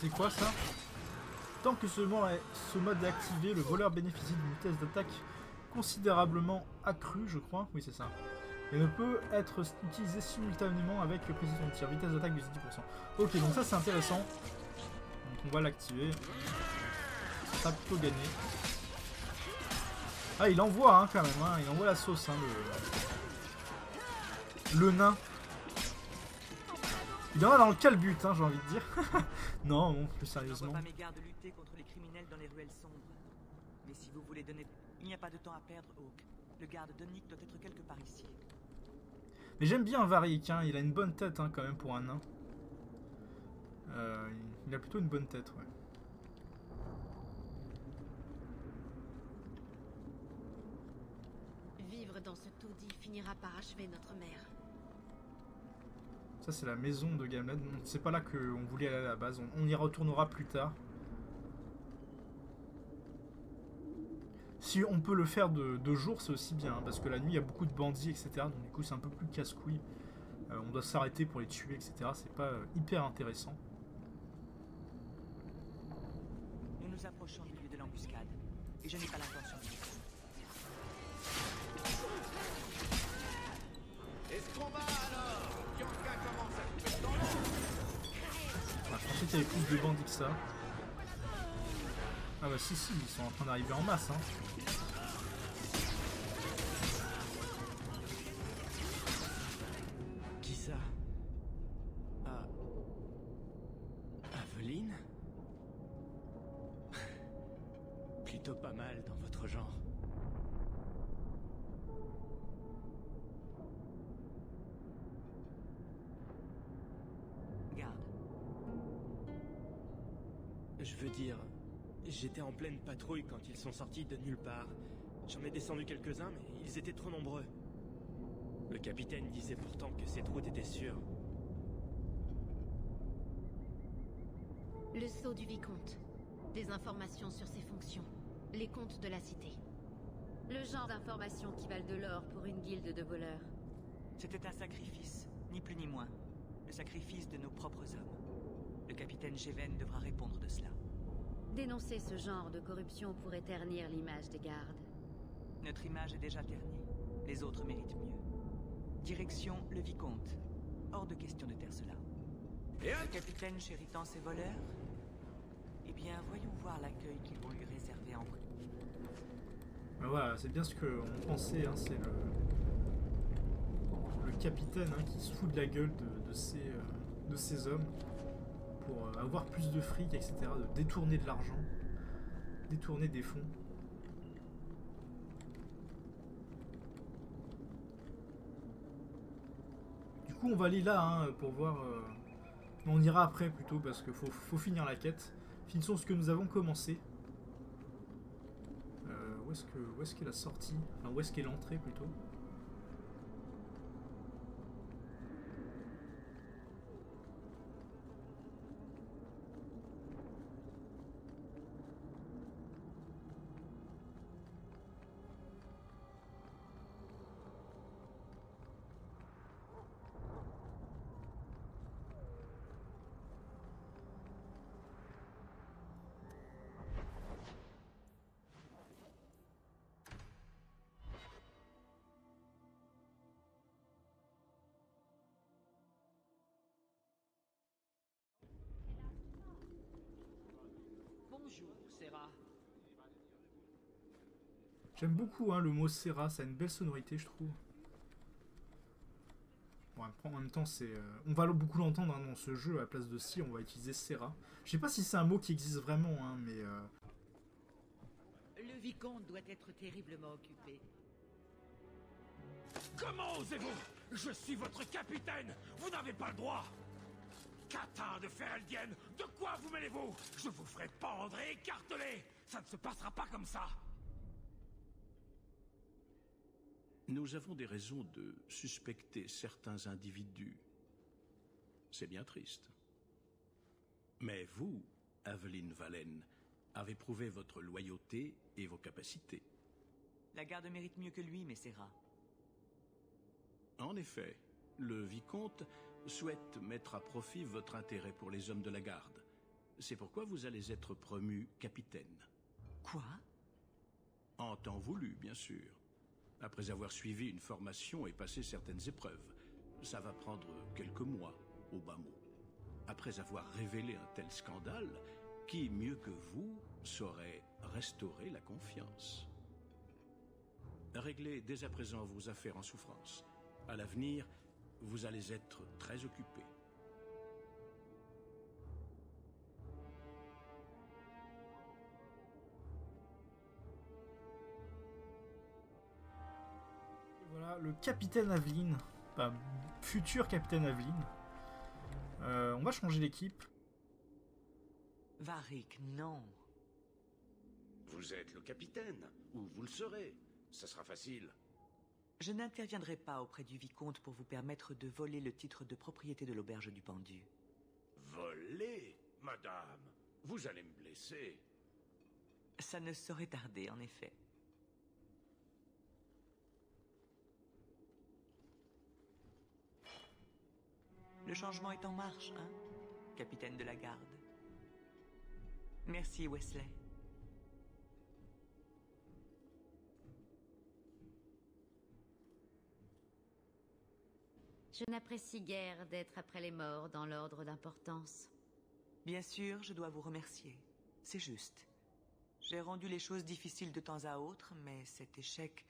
C'est quoi ça? Tant que ce mode est activé, le voleur bénéficie d'une vitesse d'attaque considérablement accrue, je crois. Oui, c'est ça. Et ne peut être utilisé simultanément avec précision de tir. Vitesse d'attaque de 10%. Ok, donc ça c'est intéressant. Donc on va l'activer. Ça sera plutôt gagné. Ah, il envoie hein, quand même. Hein. Il envoie la sauce, hein, le nain. Il en a dans le calbut, hein, j'ai envie de dire. Non, bon, plus sérieusement. Je ne vois pas mes gardes lutter contre les criminels dans les ruelles sombres. Mais si vous voulez donner... Il n'y a pas de temps à perdre, Hawk. Le garde Dunnick doit être quelque part ici. Mais j'aime bien Varric, hein. Il a une bonne tête, hein, quand même, pour un nain. Il a plutôt une bonne tête, ouais. Vivre dans ce taudis finira par achever notre mère. Ça c'est la maison de Gamlen. C'est pas là qu'on voulait aller à la base. On y retournera plus tard. Si on peut le faire de jour, c'est aussi bien. Hein, parce que la nuit, il y a beaucoup de bandits, etc. Donc du coup, c'est un peu plus casse-couille. On doit s'arrêter pour les tuer, etc. C'est pas hyper intéressant. Nous nous approchons du lieu de l'embuscade. Et je n'ai pas l'intention de... Est-ce qu'on va alors? Bianca commence à couper dans l'eau. Ah, je pensais qu'il y avait plus de bandits que ça. Ah bah si, ils sont en train d'arriver en masse. Hein. Qui ça? Ah... Aveline? Plutôt pas mal dans votre genre. Je veux dire, j'étais en pleine patrouille quand ils sont sortis de nulle part. J'en ai descendu quelques-uns, mais ils étaient trop nombreux. Le capitaine disait pourtant que cette route était sûre. Le sceau du vicomte. Des informations sur ses fonctions. Les comptes de la cité. Le genre d'informations qui valent de l'or pour une guilde de voleurs. C'était un sacrifice, ni plus ni moins. Le sacrifice de nos propres hommes. Le capitaine Géven devra répondre de cela. Dénoncer ce genre de corruption pourrait ternir l'image des gardes. Notre image est déjà ternie. Les autres méritent mieux. Direction le vicomte. Hors de question de taire cela. Le capitaine chéritant ses voleurs? Eh bien, voyons voir l'accueil qu'ils vont lui réserver en prix. Ben voilà, c'est bien ce qu'on pensait, hein, c'est le capitaine hein, qui se fout de la gueule de ses hommes pour avoir plus de fric, etc., de détourner de l'argent, détourner des fonds. Du coup, on va aller là hein, pour voir... on ira après plutôt parce qu'il faut finir la quête. Finissons ce que nous avons commencé. Où est-ce qu'est la sortie? Enfin, où est-ce qu'est l'entrée plutôt? Bonjour, Serra. J'aime beaucoup hein, le mot Serra, ça a une belle sonorité je trouve. Bon, en même temps, on va beaucoup l'entendre hein, dans ce jeu, à la place de si, on va utiliser Serra. Je sais pas si c'est un mot qui existe vraiment, hein, mais... Le vicomte doit être terriblement occupé. Comment osez-vous? Je suis votre capitaine. Vous n'avez pas le droit. Catin de Fereldienne, de quoi vous mêlez-vous? Je vous ferai pendre et écarteler. Ça ne se passera pas comme ça. Nous avons des raisons de suspecter certains individus. C'est bien triste. Mais vous, Aveline Valen, avez prouvé votre loyauté et vos capacités. La garde mérite mieux que lui, Messera. En effet, le vicomte souhaite mettre à profit votre intérêt pour les hommes de la garde. C'est pourquoi vous allez être promu capitaine. Quoi? En temps voulu, bien sûr. Après avoir suivi une formation et passé certaines épreuves. Ça va prendre quelques mois, au bas mot. Après avoir révélé un tel scandale, qui, mieux que vous, saurait restaurer la confiance? Réglez dès à présent vos affaires en souffrance. À l'avenir, vous allez être très occupé. Voilà, le capitaine Aveline, enfin, futur capitaine Aveline. On va changer l'équipe. Varric, non. Vous êtes le capitaine, ou vous le serez. Ça sera facile. Je n'interviendrai pas auprès du vicomte pour vous permettre de voler le titre de propriété de l'auberge du pendu. Voler, madame? Vous allez me blesser. Ça ne saurait tarder, en effet. Le changement est en marche, hein, capitaine de la garde. Merci, Wesley. Je n'apprécie guère d'être après les morts dans l'ordre d'importance. Bien sûr, je dois vous remercier. C'est juste. J'ai rendu les choses difficiles de temps à autre, mais cet échec...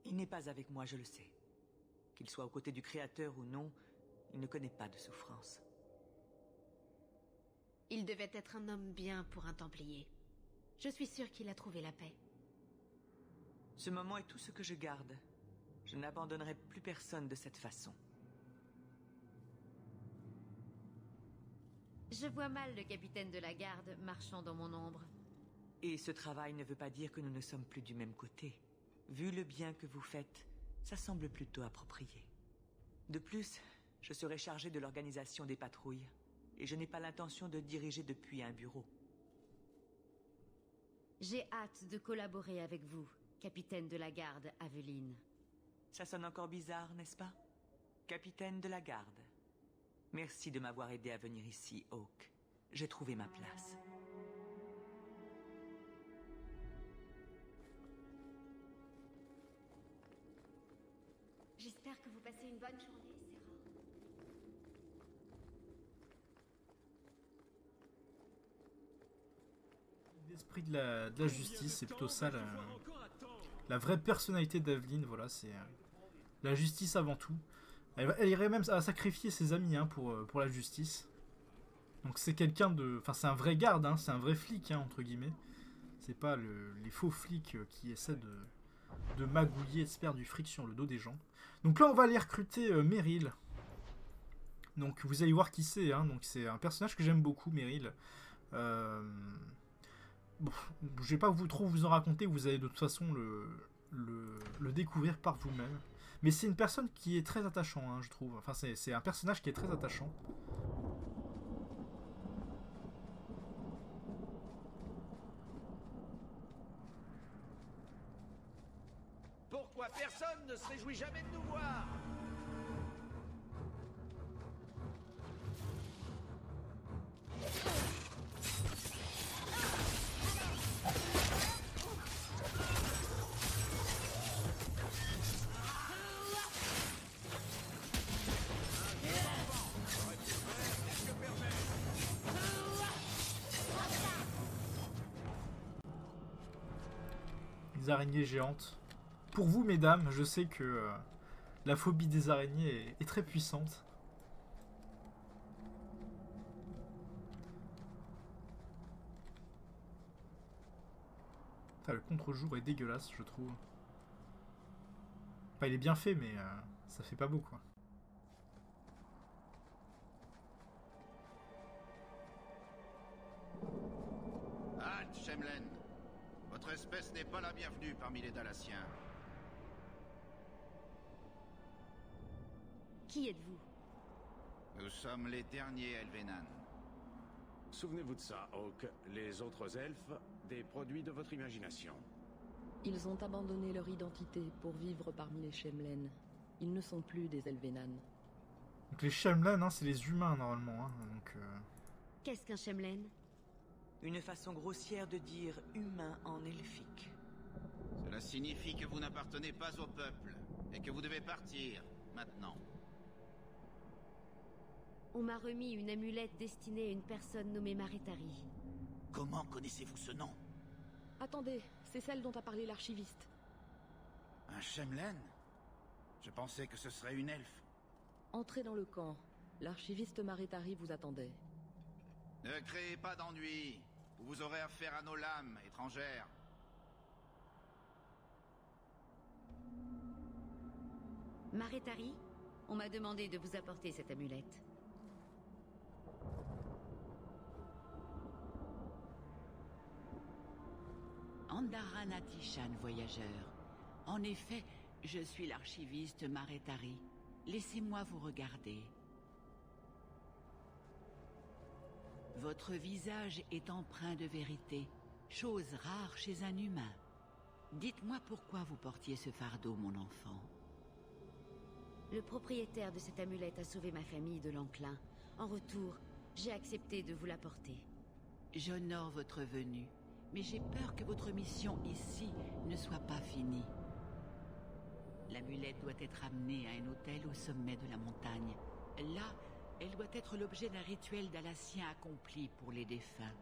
Il n'est pas avec moi, je le sais. Qu'il soit aux côtés du Créateur ou non, il ne connaît pas de souffrance. Il devait être un homme bien pour un Templier. Je suis sûre qu'il a trouvé la paix. Ce moment est tout ce que je garde. Je n'abandonnerai plus personne de cette façon. Je vois mal le capitaine de la garde marchant dans mon ombre. Et ce travail ne veut pas dire que nous ne sommes plus du même côté. Vu le bien que vous faites, ça semble plutôt approprié. De plus, je serai chargé de l'organisation des patrouilles, et je n'ai pas l'intention de diriger depuis un bureau. J'ai hâte de collaborer avec vous, capitaine de la garde, Aveline. Ça sonne encore bizarre, n'est-ce pas? Capitaine de la garde. Merci de m'avoir aidé à venir ici, Hawke. J'ai trouvé ma place. J'espère que vous passez une bonne journée, Sarah. L'esprit de la justice, c'est plutôt ça la vraie personnalité d'Aveline, voilà, c'est la justice avant tout. Elle irait même à sacrifier ses amis hein, pour la justice. Donc c'est quelqu'un de... Enfin c'est un vrai garde, hein, c'est un vrai flic, hein, entre guillemets. C'est pas les faux flics qui essaient de magouiller et de se faire du fric sur le dos des gens. Donc là on va aller recruter Meryl. Donc vous allez voir qui c'est, hein. Donc c'est un personnage que j'aime beaucoup, Meryl. Bon, je vais pas trop vous en raconter, vous allez de toute façon le découvrir par vous-même. Mais c'est une personne qui est très attachant, hein, je trouve. Enfin, c'est un personnage qui est très attachant. Pourquoi personne ne se réjouit jamais de nous voir? Les araignées géantes. Pour vous, mesdames, je sais que la phobie des araignées est très puissante. Putain, le contre-jour est dégueulasse, je trouve. Enfin, il est bien fait, mais ça fait pas beau, quoi. Halt, Shemlen. Votre espèce n'est pas la bienvenue parmi les Dalassiens. Qui êtes-vous? Nous sommes les derniers Elvenan. Souvenez-vous de ça, Hawke. Les autres elfes, des produits de votre imagination. Ils ont abandonné leur identité pour vivre parmi les Shemlen. Ils ne sont plus des Elvenan. Donc les Shemlen, hein, c'est les humains normalement. Hein, donc, Qu'est-ce qu'un Shemlen? Une façon grossière de dire humain en elfique. Cela signifie que vous n'appartenez pas au peuple et que vous devez partir maintenant. On m'a remis une amulette destinée à une personne nommée Maretari. Comment connaissez-vous ce nom? Attendez, c'est celle dont a parlé l'archiviste. Un Shemlen? Je pensais que ce serait une elfe. Entrez dans le camp. L'archiviste Maretari vous attendait. Ne créez pas d'ennui. Vous aurez affaire à nos lames étrangères. Maretari, on m'a demandé de vous apporter cette amulette. Andarana Tishan, voyageur. En effet, je suis l'archiviste Maretari. Laissez-moi vous regarder. Votre visage est empreint de vérité, chose rare chez un humain. Dites-moi pourquoi vous portiez ce fardeau, mon enfant. Le propriétaire de cette amulette a sauvé ma famille de l'enclin. En retour, j'ai accepté de vous l'apporter. J'honore votre venue, mais j'ai peur que votre mission ici ne soit pas finie. L'amulette doit être amenée à un hôtel au sommet de la montagne. Là, elle doit être l'objet d'un rituel dalassien accompli pour les défunts.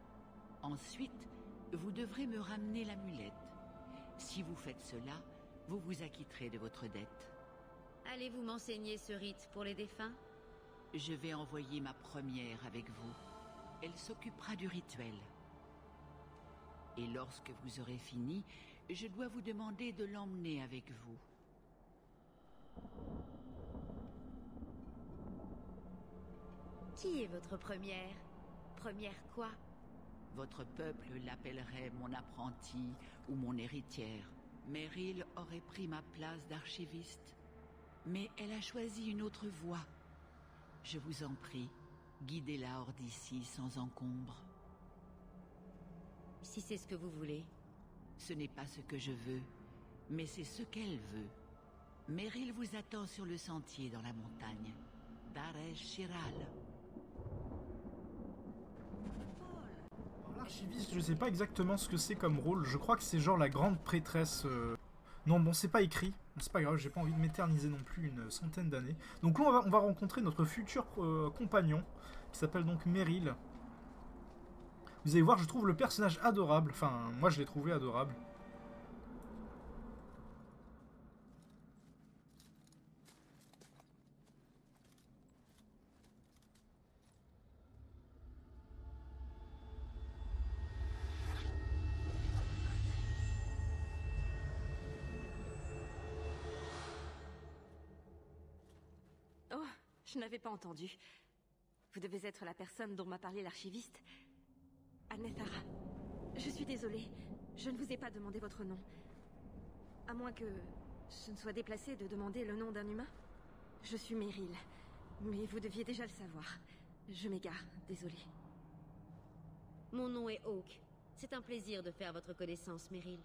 Ensuite, vous devrez me ramener l'amulette. Si vous faites cela, vous vous acquitterez de votre dette. Allez-vous m'enseigner ce rite pour les défunts? Je vais envoyer ma première avec vous. Elle s'occupera du rituel. Et lorsque vous aurez fini, je dois vous demander de l'emmener avec vous. Qui est votre première? Première quoi? Votre peuple l'appellerait mon apprenti ou mon héritière. Meryl aurait pris ma place d'archiviste. Mais elle a choisi une autre voie. Je vous en prie, guidez-la hors d'ici sans encombre. Si c'est ce que vous voulez. Ce n'est pas ce que je veux, mais c'est ce qu'elle veut. Meryl vous attend sur le sentier dans la montagne. Daresh Shiral. L'archiviste, je sais pas exactement ce que c'est comme rôle. Je crois que c'est genre la grande prêtresse. Non, bon, c'est pas écrit. Bon, c'est pas grave, j'ai pas envie de m'éterniser non plus une centaine d'années. Donc là, on va rencontrer notre futur compagnon, qui s'appelle donc Meryl. Vous allez voir, je trouve le personnage adorable. Enfin, moi, je l'ai trouvé adorable. Oh, je n'avais pas entendu. Vous devez être la personne dont m'a parlé l'archiviste. Anethara. Je suis désolée. Je ne vous ai pas demandé votre nom. À moins que ce ne soit déplacé de demander le nom d'un humain. Je suis Meryl. Mais vous deviez déjà le savoir. Je m'égare, désolée. Mon nom est Hawke. C'est un plaisir de faire votre connaissance, Meryl.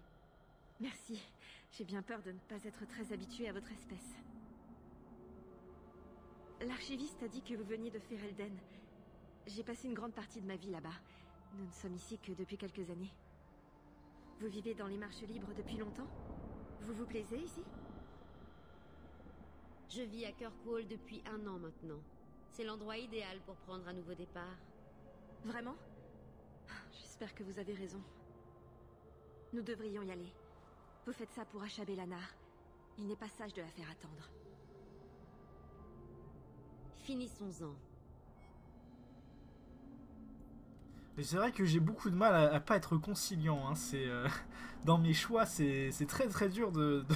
Merci. J'ai bien peur de ne pas être très habituée à votre espèce. L'archiviste a dit que vous veniez de Ferelden. J'ai passé une grande partie de ma vie là-bas. Nous ne sommes ici que depuis quelques années. Vous vivez dans les marches libres depuis longtemps? Vous vous plaisez ici? Je vis à Kirkwall depuis 1 an maintenant. C'est l'endroit idéal pour prendre un nouveau départ. Vraiment? J'espère que vous avez raison. Nous devrions y aller. Vous faites ça pour achaber Lanar. Il n'est pas sage de la faire attendre. Finissons-en. Mais c'est vrai que j'ai beaucoup de mal à pas être conciliant. Hein. Dans mes choix, c'est très très dur de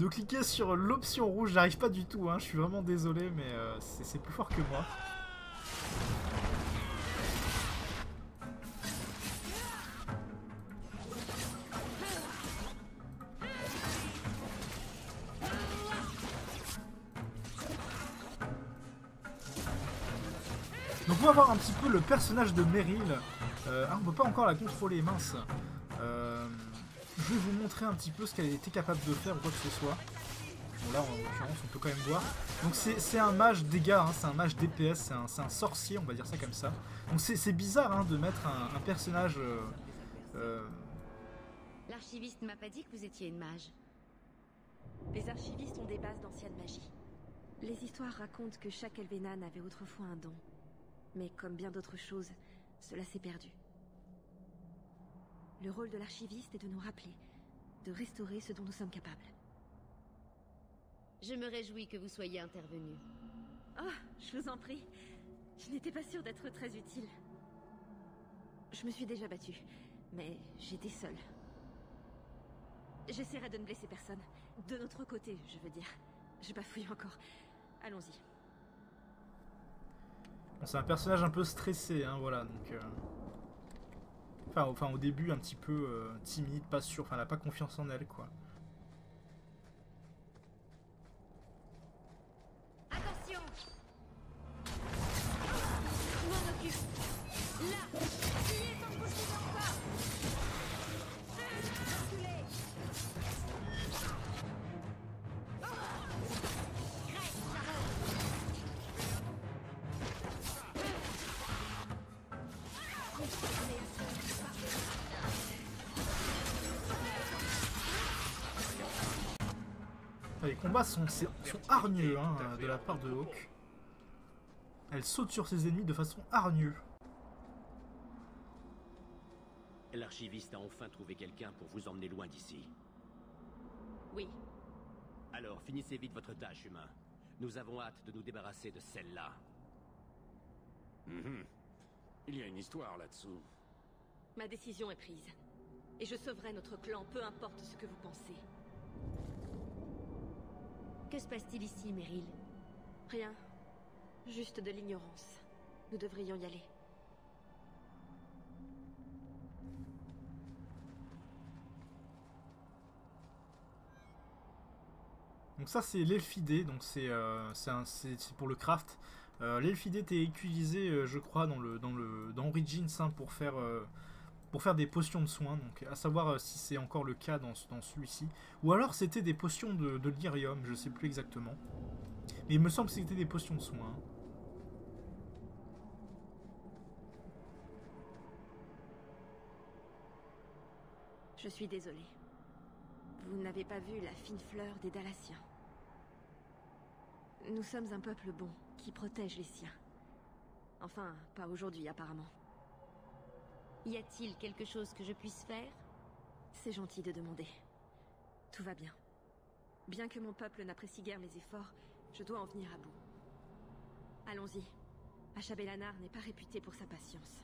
cliquer sur l'option rouge. J'arrive pas du tout. Hein. Je suis vraiment désolé, mais c'est plus fort que moi. Donc on va voir un petit peu le personnage de Meryl. On ne peut pas encore la contrôler, mince. Je vais vous montrer un petit peu ce qu'elle était capable de faire ou quoi que ce soit. Bon là en l'occurrence on peut quand même voir. Donc c'est un mage dégâts, hein, c'est un mage DPS, c'est un sorcier, on va dire ça comme ça. Donc c'est bizarre hein, de mettre un personnage... L'archiviste m'a pas dit que vous étiez une mage. Les archivistes ont des bases d'ancienne magie. Les histoires racontent que chaque Elvenan avait autrefois un don. Mais comme bien d'autres choses, cela s'est perdu. Le rôle de l'archiviste est de nous rappeler, de restaurer ce dont nous sommes capables. Je me réjouis que vous soyez intervenu. Oh, je vous en prie. Je n'étais pas sûre d'être très utile. Je me suis déjà battue, mais j'étais seule. J'essaierai de ne blesser personne. De notre côté, je veux dire. Je bafouille encore. Allons-y. Bon, c'est un personnage un peu stressé, hein, voilà, donc... Enfin, au début, un petit peu timide, pas sûr, enfin, elle n'a pas confiance en elle, quoi. Attention! Je m'en occupe. Là! Essayez sans bouger encore! Reculez! Les combats sont hargneux hein, de la part de Hawke. Elle saute sur ses ennemis de façon hargneuse. L'archiviste a enfin trouvé quelqu'un pour vous emmener loin d'ici. Oui. Alors, finissez vite votre tâche, humain. Nous avons hâte de nous débarrasser de celle-là. Il y a une histoire là-dessous. Ma décision est prise. Et je sauverai notre clan, peu importe ce que vous pensez. Que se passe-t-il ici, Meryl? Rien. Juste de l'ignorance. Nous devrions y aller. Donc ça c'est l'Elfidé, donc c'est pour le craft. L'Elfidé était utilisé, je crois, dans Origins hein, pour faire des potions de soins. Donc à savoir si c'est encore le cas dans celui-ci. Ou alors c'était des potions de lyrium, je sais plus exactement. Mais il me semble que c'était des potions de soins. Hein. Je suis désolée. Vous n'avez pas vu la fine fleur des Dalassiens. Nous sommes un peuple bon, qui protège les siens. Enfin, pas aujourd'hui apparemment. Y a-t-il quelque chose que je puisse faire? C'est gentil de demander. Tout va bien. Bien que mon peuple n'apprécie guère mes efforts, je dois en venir à bout. Allons-y. Achabelanar n'est pas réputé pour sa patience.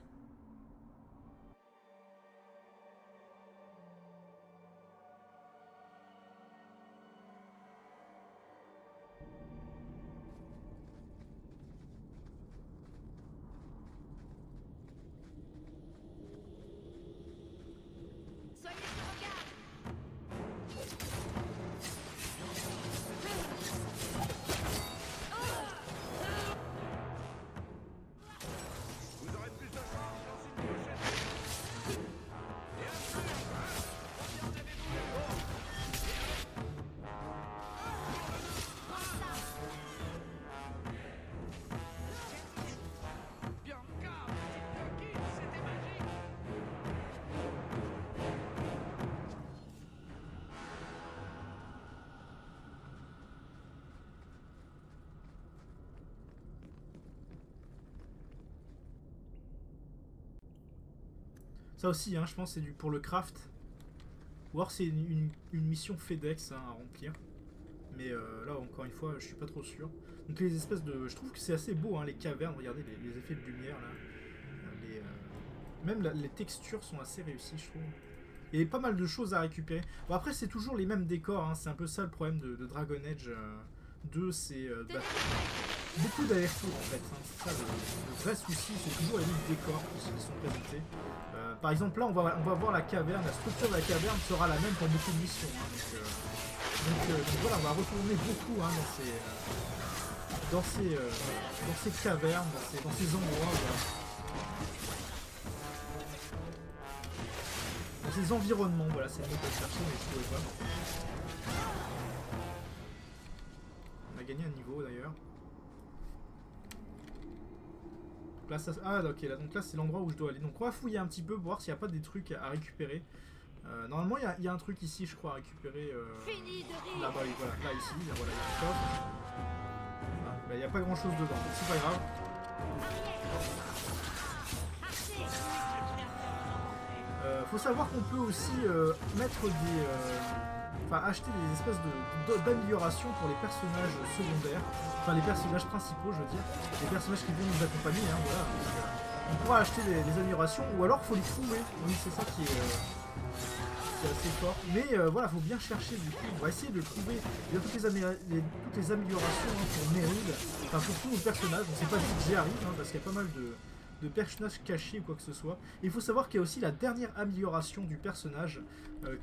Ça aussi, hein, je pense c'est pour le craft. Ou alors c'est une mission FedEx hein, à remplir. Mais là, encore une fois, je suis pas trop sûr. Donc les espèces de... Je trouve que c'est assez beau, hein, les cavernes. Regardez les effets de lumière, là. Même les textures sont assez réussies, je trouve. Il y a pas mal de choses à récupérer. Bon, après, c'est toujours les mêmes décors. Hein. C'est un peu ça le problème de Dragon Age 2. C'est beaucoup d'aller-retour, en fait. Hein. C'est ça le vrai souci. C'est toujours les mêmes décors qui sont présentés. Par exemple, là, on va voir la caverne. La structure de la caverne sera la même pour beaucoup de missions. Hein. Donc voilà, on va retourner beaucoup hein, dans ces cavernes, dans ces endroits. Voilà. Dans ces environnements, voilà, c'est le mot que je cherchais, mais je trouvais pas. On a gagné un niveau d'ailleurs. Là, ça... Ah ok, là, donc là c'est l'endroit où je dois aller. Donc on va fouiller un petit peu pour voir s'il n'y a pas des trucs à récupérer. Normalement il y a un truc ici je crois à récupérer. Là bas, voilà, là ici, là, voilà, il y a un coffre. Ah, bah, il n'y a pas grand chose dedans, donc c'est pas grave. Faut savoir qu'on peut aussi mettre des... Enfin acheter des espèces d'améliorations pour les personnages secondaires. Enfin les personnages principaux je veux dire. Les personnages qui vont nous accompagner, hein, voilà. Donc, on pourra acheter des améliorations ou alors faut les trouver. Oui c'est ça qui est assez fort. Mais voilà, faut bien chercher du coup. On va essayer de trouver toutes les améliorations hein, pour Meryl. Enfin pour tous nos personnages. On sait pas si j'y arrive hein, parce qu'il y a pas mal de personnages cachés ou quoi que ce soit. Et il faut savoir qu'il y a aussi la dernière amélioration du personnage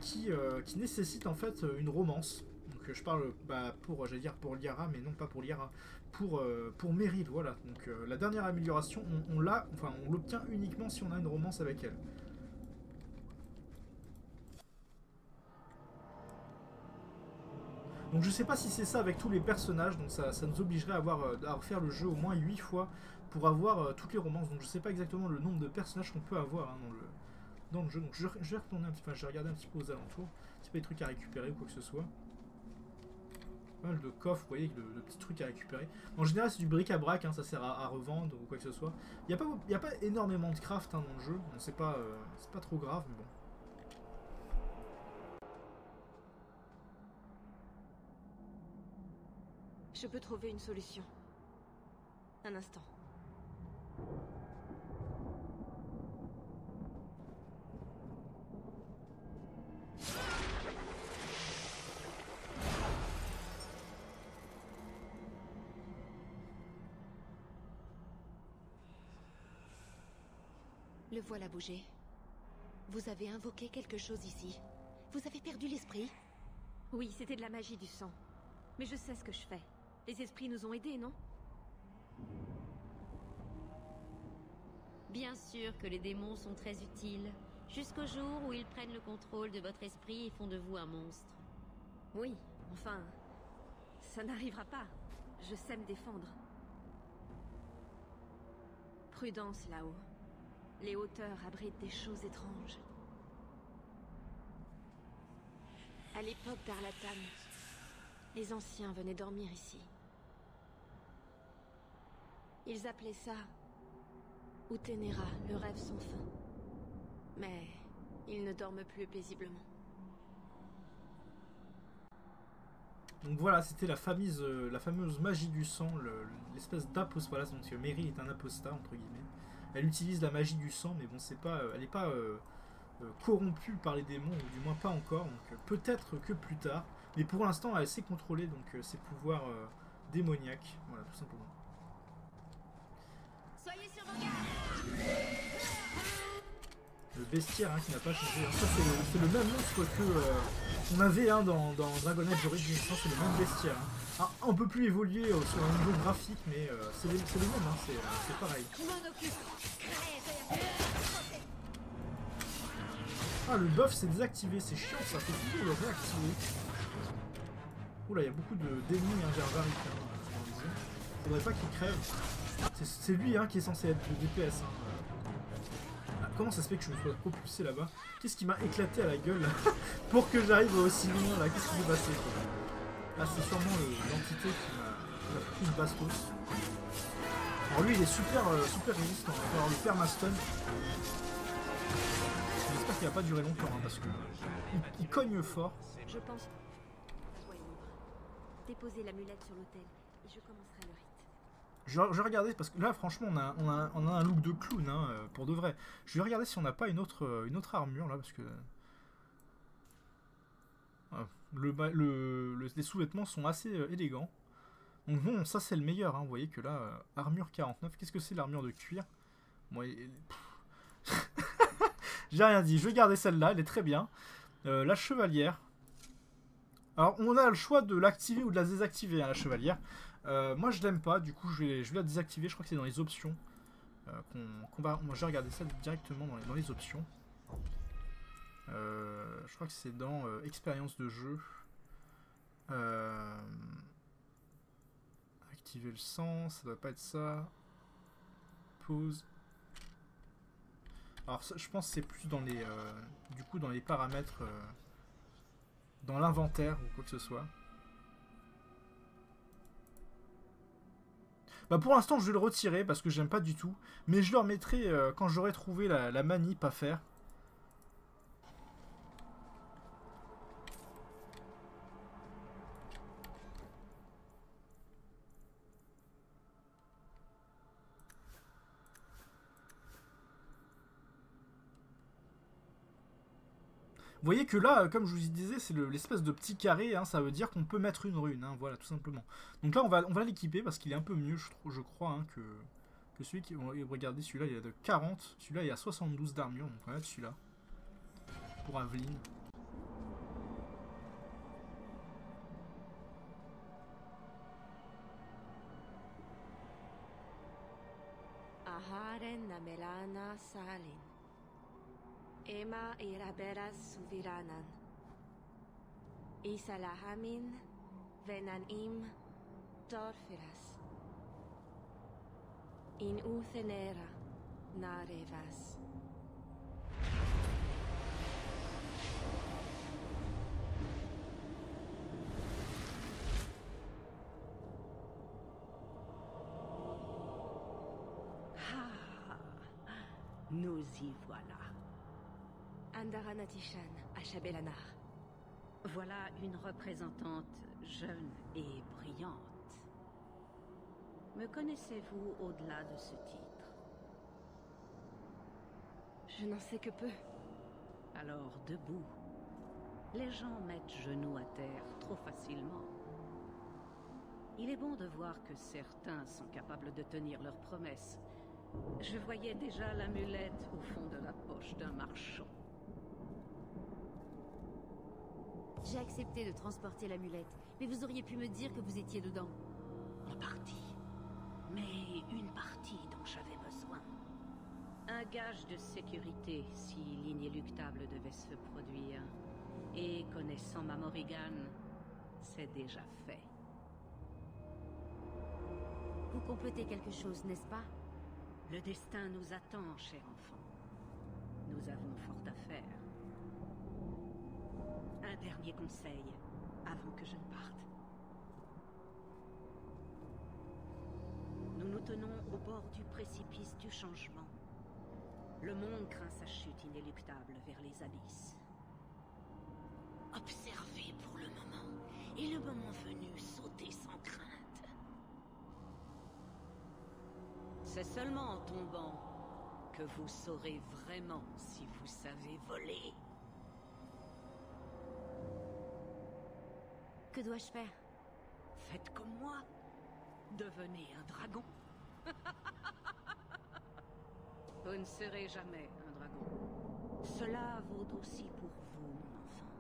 qui nécessite en fait une romance. Donc je parle j'allais dire pour Liara, mais non pas pour Liara, pour Meryl, voilà. Donc la dernière amélioration, on l'obtient uniquement si on a une romance avec elle. Donc je sais pas si c'est ça avec tous les personnages, donc ça nous obligerait à refaire le jeu au moins 8 fois pour avoir toutes les romances. Donc je sais pas exactement le nombre de personnages qu'on peut avoir hein, dans le jeu. Donc je vais retourner un petit peu, je vais regarder un petit peu aux alentours, s'il y a pas des trucs à récupérer ou quoi que ce soit. Pas mal de coffres, vous voyez, de petits trucs à récupérer. En général c'est du bric-à-brac, hein, ça sert à revendre ou quoi que ce soit. Il n'y a pas énormément de craft hein, dans le jeu, donc c'est pas trop grave, mais bon. Je peux trouver une solution. Un instant. Le voilà bouger. Vous avez invoqué quelque chose ici. Vous avez perdu l'esprit? Oui, c'était de la magie du sang. Mais je sais ce que je fais. Les esprits nous ont aidés, non? Bien sûr que les démons sont très utiles, jusqu'au jour où ils prennent le contrôle de votre esprit et font de vous un monstre. Oui, enfin, ça n'arrivera pas. Je sais me défendre. Prudence là-haut. Les hauteurs abritent des choses étranges. À l'époque d'Arlatan, les anciens venaient dormir ici. Ils appelaient ça Utenera, le rêve sans fin. Mais ils ne dorment plus paisiblement. Donc voilà, c'était la fameuse magie du sang, l'espèce d'apostat. Voilà, donc Merry est un apostat, entre guillemets. Elle utilise la magie du sang, mais bon, c'est pas, elle n'est pas corrompue par les démons, ou du moins pas encore. Donc peut-être que plus tard. Mais pour l'instant, elle sait contrôler donc ses pouvoirs démoniaques. Voilà, tout simplement. Soyez sur vos gardes. Le bestiaire qui n'a pas changé. Ça, c'est le même monstre que on avait dans Dragon Age Origins. C'est le même bestiaire. Un peu plus évolué sur un niveau graphique, mais c'est le même. C'est pareil. Ah, le buff c'est désactivé. C'est chiant, ça fait toujours le réactiver. Oula, il y a beaucoup d'ennemis gervariques dans les zones. Faudrait pas qu'il crève. C'est lui qui est censé être le DPS. Comment ça se fait que je me sois propulsé là-bas? Qu'est-ce qui m'a éclaté à la gueule là, pour que j'arrive aussi loin là? Qu'est-ce qui s'est passé? Ah, c'est sûrement l'entité qui m'a pris une bastos. Alors lui il est super résistant. Il va avoir le permastun. J'espère qu'il va pas durer longtemps parce que il cogne fort. Je pense. Sois libre. Déposez l'amulette sur l'autel et je commencerai le rite. Je vais regarder parce que là franchement on a un look de clown pour de vrai. Je vais regarder si on n'a pas une autre armure là parce que les sous-vêtements sont assez élégants. Donc bon, ça c'est le meilleur. Vous voyez que là armure 49. Qu'est-ce que c'est l'armure de cuir? Moi, j'ai rien dit. Je vais garder celle-là. Elle est très bien. La chevalière. Alors on a le choix de l'activer ou de la désactiver la chevalière. Moi je l'aime pas, du coup je vais la désactiver. Je crois que c'est dans les options moi j'ai regardé ça directement dans les options. Je crois que c'est dans expérience de jeu. Activer le sang, ça doit pas être ça. Pause. Alors ça, je pense que c'est plus dans les du coup dans les paramètres dans l'inventaire ou quoi que ce soit. Bah pour l'instant je vais le retirer parce que j'aime pas du tout. Mais je le remettrai quand j'aurai trouvé la manip à faire. Vous voyez que là, comme je vous disais, c'est l'espèce de petit carré, ça veut dire qu'on peut mettre une rune, voilà, tout simplement. Donc là, on va l'équiper parce qu'il est un peu mieux, je crois, que celui qui... Regardez, celui-là, il a de 40, celui-là, il a 72 d'armure, donc on va mettre celui-là. Pour Aveline. Aharen namelana salin. Ema iraberas suviranan. Isalahamin venanim torfiras. In uthenera narevas. Nous y voilà. Andaranatishan, Ashabelanar. Voilà une représentante jeune et brillante. Me connaissez-vous au-delà de ce titre? Je n'en sais que peu. Alors debout. Les gens mettent genoux à terre trop facilement. Il est bon de voir que certains sont capables de tenir leurs promesses. Je voyais déjà l'amulette au fond de la poche d'un marchand. J'ai accepté de transporter l'amulette, Mais vous auriez pu me dire que vous étiez dedans. En partie. Mais une partie dont j'avais besoin. Un gage de sécurité si l'inéluctable devait se produire. Et connaissant ma Morrigan, c'est déjà fait. Vous complotez quelque chose, n'est-ce pas? Le destin nous attend, cher enfant. Nous avons fort à faire. Un dernier conseil, avant que je ne parte. Nous nous tenons au bord du précipice du changement. Le monde craint sa chute inéluctable vers les abysses. Observez pour le moment, et le moment venu, sautez sans crainte. C'est seulement en tombant que vous saurez vraiment si vous savez voler. Que dois-je faire? Faites comme moi. Devenez un dragon. Vous ne serez jamais un dragon. Cela vaut aussi pour vous, mon enfant.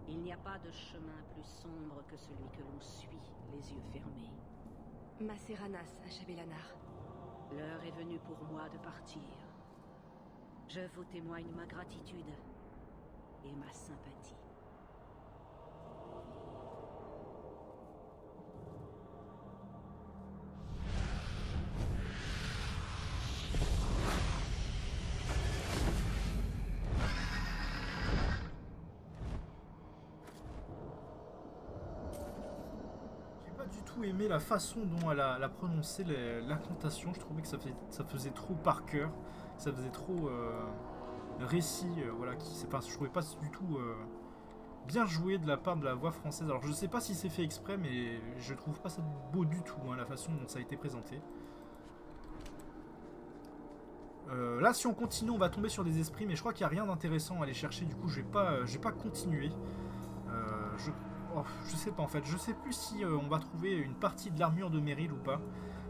Il n'y a pas de chemin plus sombre que celui que l'on suit, les yeux fermés. Maceranas, Achabelanar. L'heure est venue pour moi de partir. Je vous témoigne ma gratitude et ma sympathie. Aimé la façon dont elle a prononcé l'incantation. Je trouvais que ça faisait trop par cœur, ça faisait trop récit, voilà, je trouvais pas du tout bien joué de la part de la voix française. Alors je sais pas si c'est fait exprès, mais je trouve pas ça beau du tout, hein, la façon dont ça a été présenté. Là, si on continue, on va tomber sur des esprits, mais je crois qu'il n'y a rien d'intéressant à aller chercher, du coup je vais pas continuer. Je sais pas en fait, je sais plus si on va trouver une partie de l'armure de Merrill ou pas.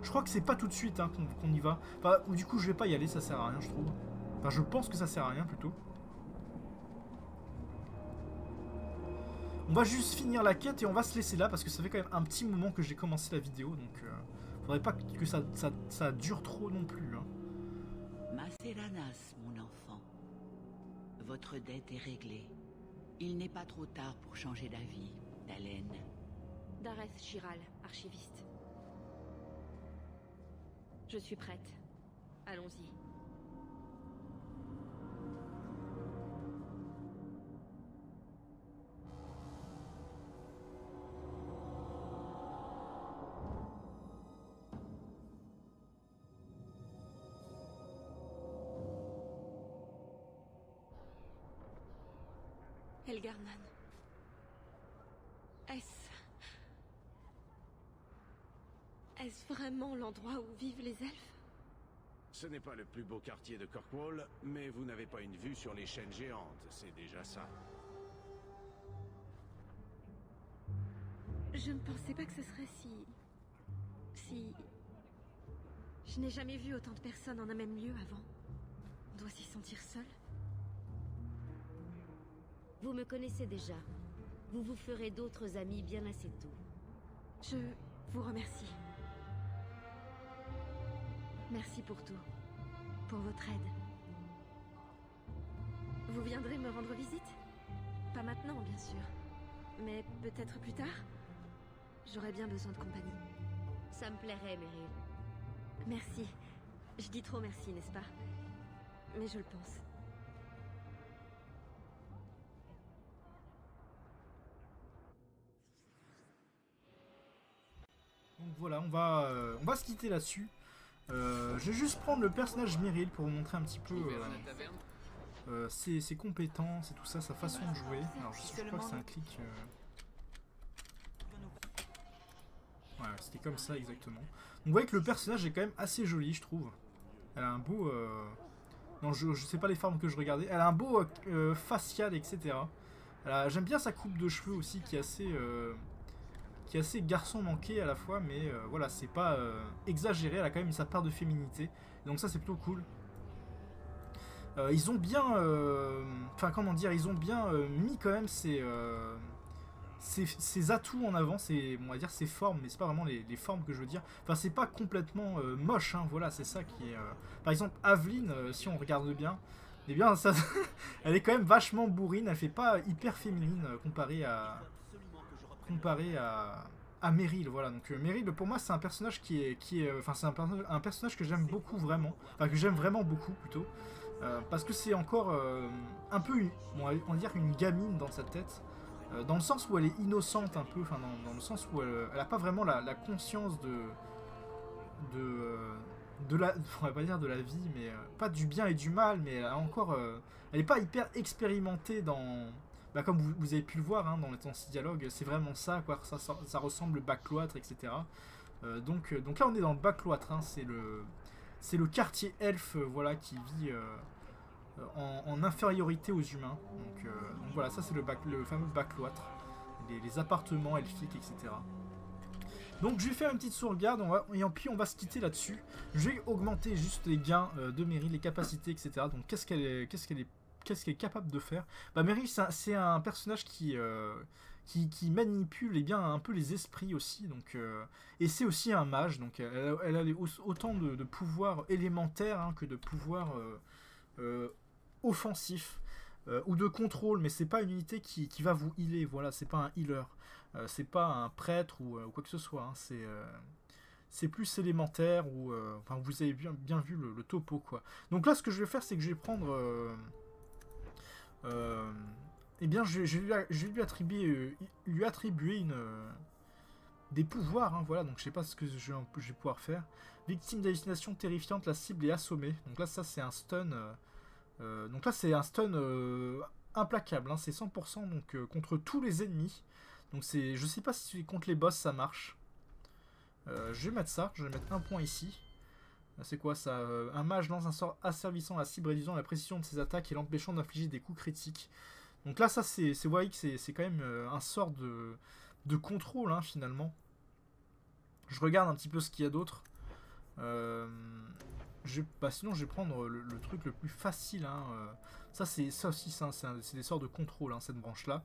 Je crois que c'est pas tout de suite, hein, qu'on y va. Enfin, ou du coup je vais pas y aller, ça sert à rien je trouve. Enfin je pense que ça sert à rien plutôt. On va juste finir la quête et on va se laisser là parce que ça fait quand même un petit moment que j'ai commencé la vidéo, donc faudrait pas que ça dure trop non plus. Hein. Maceranas, mon enfant. Votre dette est réglée. Il n'est pas trop tard pour changer d'avis. Dalen. Dareth Chiral, archiviste. Je suis prête. Allons-y. Elgarnan. Est-ce vraiment l'endroit où vivent les elfes? Ce n'est pas le plus beau quartier de Kirkwall, mais vous n'avez pas une vue sur les chaînes géantes, c'est déjà ça. Je ne pensais pas que ce serait si... Je n'ai jamais vu autant de personnes en un même lieu avant. On doit s'y sentir seul. Vous me connaissez déjà. Vous vous ferez d'autres amis bien assez tôt. Je vous remercie. Merci pour tout. Pour votre aide. Vous viendrez me rendre visite? Pas maintenant, bien sûr. Mais peut-être plus tard? J'aurais bien besoin de compagnie. Ça me plairait, Merrill. Merci. Je dis trop merci, n'est-ce pas? Mais je le pense. Donc voilà, on va se quitter là-dessus. Je vais juste prendre le personnage Merrill pour vous montrer un petit peu ses compétences et tout ça, sa façon de jouer. Alors je crois que c'est un clic. Ouais, c'était comme ça exactement. Donc vous voyez que le personnage est quand même assez joli, je trouve. Elle a un beau... Non, je sais pas les formes que je regardais. Elle a un beau facial, etc. J'aime bien sa coupe de cheveux aussi qui est assez garçon manqué à la fois, mais voilà, c'est pas exagéré, elle a quand même sa part de féminité, donc ça c'est plutôt cool. Ils ont bien, enfin comment dire, ils ont bien mis quand même ses atouts en avant, on va dire ses formes, mais c'est pas vraiment les formes que je veux dire. Enfin, c'est pas complètement moche, hein, voilà, c'est ça qui est... Par exemple, Aveline, si on regarde bien, eh bien, ça, elle est quand même vachement bourrine, elle fait pas hyper féminine comparée à Meryl, voilà. Donc Meryl, pour moi, c'est un personnage enfin, c'est un personnage que j'aime beaucoup, vraiment. Enfin, que j'aime vraiment beaucoup, plutôt. Parce que c'est encore un peu, on va dire, une gamine dans sa tête. Dans le sens où elle est innocente un peu, enfin dans le sens où elle n'a pas vraiment la conscience de la, on va pas dire de la vie, mais pas du bien et du mal, mais elle a encore, elle n'est pas hyper expérimentée dans, bah, comme vous avez pu le voir hein, dans ces dialogues, c'est vraiment ça, quoi, ça ressemble backcloître, etc. Donc là on est dans le backcloître, hein, c'est le quartier elfe, voilà, qui vit en infériorité aux humains. Donc voilà, ça c'est le fameux backcloître, les appartements elfiques, etc. Donc je vais faire une petite sauvegarde, et puis on va se quitter là-dessus. Je vais augmenter juste les gains de Meryl, les capacités, etc. Donc qu'est-ce qu'elle est capable de faire? Bah Meryl, c'est un personnage qui manipule bien un peu les esprits aussi, donc et c'est aussi un mage, donc elle a autant de pouvoirs élémentaires hein, que de pouvoirs offensifs ou de contrôle, mais c'est pas une unité qui va vous healer, voilà, c'est pas un healer, c'est pas un prêtre ou quoi que ce soit, hein, c'est plus élémentaire, ou enfin vous avez bien vu le topo, quoi. Donc là ce que je vais faire, c'est que je vais prendre eh bien je vais lui attribuer des pouvoirs, hein, voilà. Donc je sais pas ce que je vais pouvoir faire. Victime d'hallucinations terrifiantes, la cible est assommée. Donc là ça c'est un stun implacable, hein, c'est 100% donc, contre tous les ennemis. Donc je sais pas si contre les boss ça marche. Je vais mettre ça, je vais mettre un point ici. C'est quoi ça? Un mage lance un sort asservissant la cible, réduisant la précision de ses attaques et l'empêchant d'infliger des coups critiques. Donc là ça vous voyez que c'est quand même un sort de contrôle hein, finalement. Je regarde un petit peu ce qu'il y a d'autre. Sinon je vais prendre le truc le plus facile hein. Ça aussi c'est des sorts de contrôle hein, cette branche là.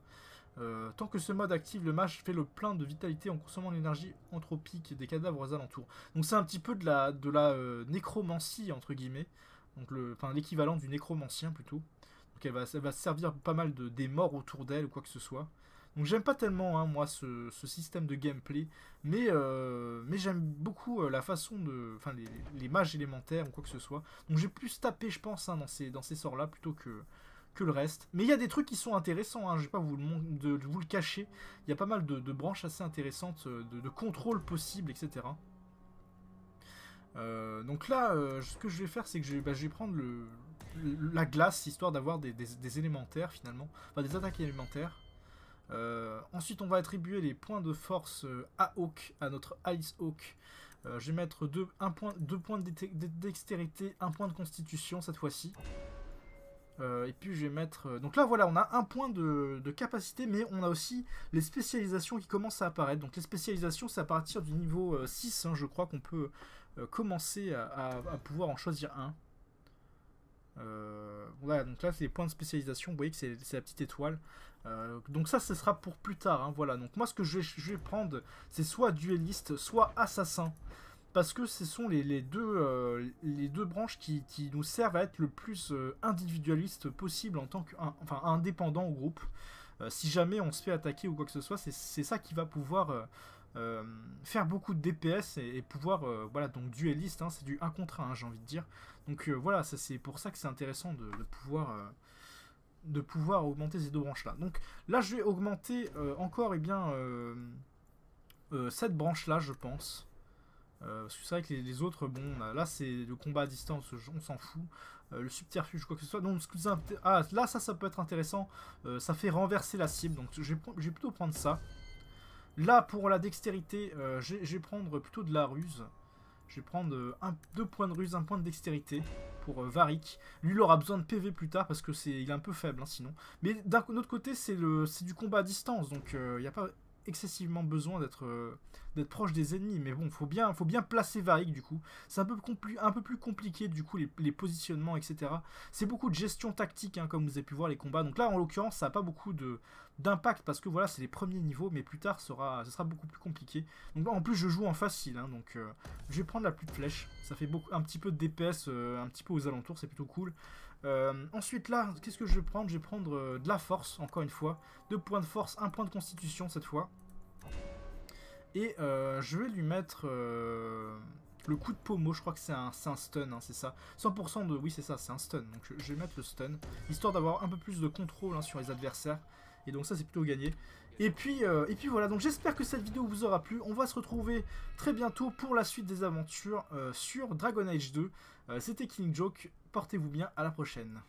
Tant que ce mode active, le mage fait le plein de vitalité en consommant l'énergie anthropique des cadavres aux alentours. Donc c'est un petit peu de la nécromancie entre guillemets, donc l'équivalent du nécromancien plutôt. Donc elle va servir pas mal des morts autour d'elle ou quoi que ce soit. Donc j'aime pas tellement hein, moi ce système de gameplay, mais j'aime beaucoup la façon de, enfin les mages élémentaires ou quoi que ce soit. Donc j'ai plus tapé je pense hein, dans ces sorts là plutôt que le reste. Mais il y a des trucs qui sont intéressants, hein, je vais pas vous le cacher. Il y a pas mal de branches assez intéressantes, de contrôle possible, etc. Donc là, ce que je vais faire, c'est que je vais prendre la glace, histoire d'avoir des élémentaires finalement, enfin des attaques élémentaires. Ensuite, on va attribuer les points de force à Hawk, à notre Ice Hawk. Je vais mettre 2 points de dextérité, 1 point de constitution cette fois-ci. Et puis je vais mettre... donc là voilà, on a 1 point de capacité, mais on a aussi les spécialisations qui commencent à apparaître. Donc les spécialisations, c'est à partir du niveau 6, hein, je crois qu'on peut commencer à pouvoir en choisir un. Voilà, donc là c'est les points de spécialisation, vous voyez que c'est la petite étoile. Donc ça ce sera pour plus tard, hein, voilà. Donc moi ce que je vais prendre, c'est soit dueliste, soit assassin. Parce que ce sont les deux branches qui nous servent à être le plus individualiste possible en tant indépendant au groupe. Si jamais on se fait attaquer ou quoi que ce soit, c'est ça qui va pouvoir faire beaucoup de DPS et pouvoir, voilà, donc dueliste, hein, c'est du 1 contre 1, hein, j'ai envie de dire. Donc voilà, c'est pour ça que c'est intéressant de pouvoir augmenter ces deux branches-là. Donc là, je vais augmenter encore, cette branche-là, je pense. Parce que c'est vrai que les autres, bon, là c'est le combat à distance, on s'en fout. Le subterfuge, quoi que ce soit. Donc, là, ça peut être intéressant. Ça fait renverser la cible, donc je vais plutôt prendre ça. Là, pour la dextérité, je vais prendre plutôt de la ruse. Je vais prendre 2 points de ruse, 1 point de dextérité pour Varric. Lui, il aura besoin de PV plus tard parce que il est un peu faible, hein, sinon. Mais d'un autre côté, c'est du combat à distance, donc il n'y a pas excessivement besoin d'être proche des ennemis. Mais bon, faut bien placer Varric du coup. C'est un peu plus compliqué du coup les positionnements, etc. C'est beaucoup de gestion tactique, hein, comme vous avez pu voir les combats. Donc là, en l'occurrence, ça n'a pas beaucoup d'impact parce que voilà, c'est les premiers niveaux, mais plus tard, ce sera beaucoup plus compliqué. Donc là, en plus, je joue en facile, hein, donc je vais prendre la pluie de flèches. Ça fait un petit peu de DPS, un petit peu aux alentours, c'est plutôt cool. Ensuite là, qu'est-ce que je vais prendre? Je vais prendre de la force, encore une fois. 2 points de force, 1 point de constitution cette fois. Et je vais lui mettre le coup de pommeau, je crois que c'est un stun, hein, c'est ça. 100% de... Oui, c'est ça, c'est un stun. Donc je vais mettre le stun, histoire d'avoir un peu plus de contrôle, hein, sur les adversaires. Et donc ça, c'est plutôt gagné. Et puis voilà, donc j'espère que cette vidéo vous aura plu. On va se retrouver très bientôt pour la suite des aventures sur Dragon Age 2. C'était Killing Joke, portez-vous bien, à la prochaine.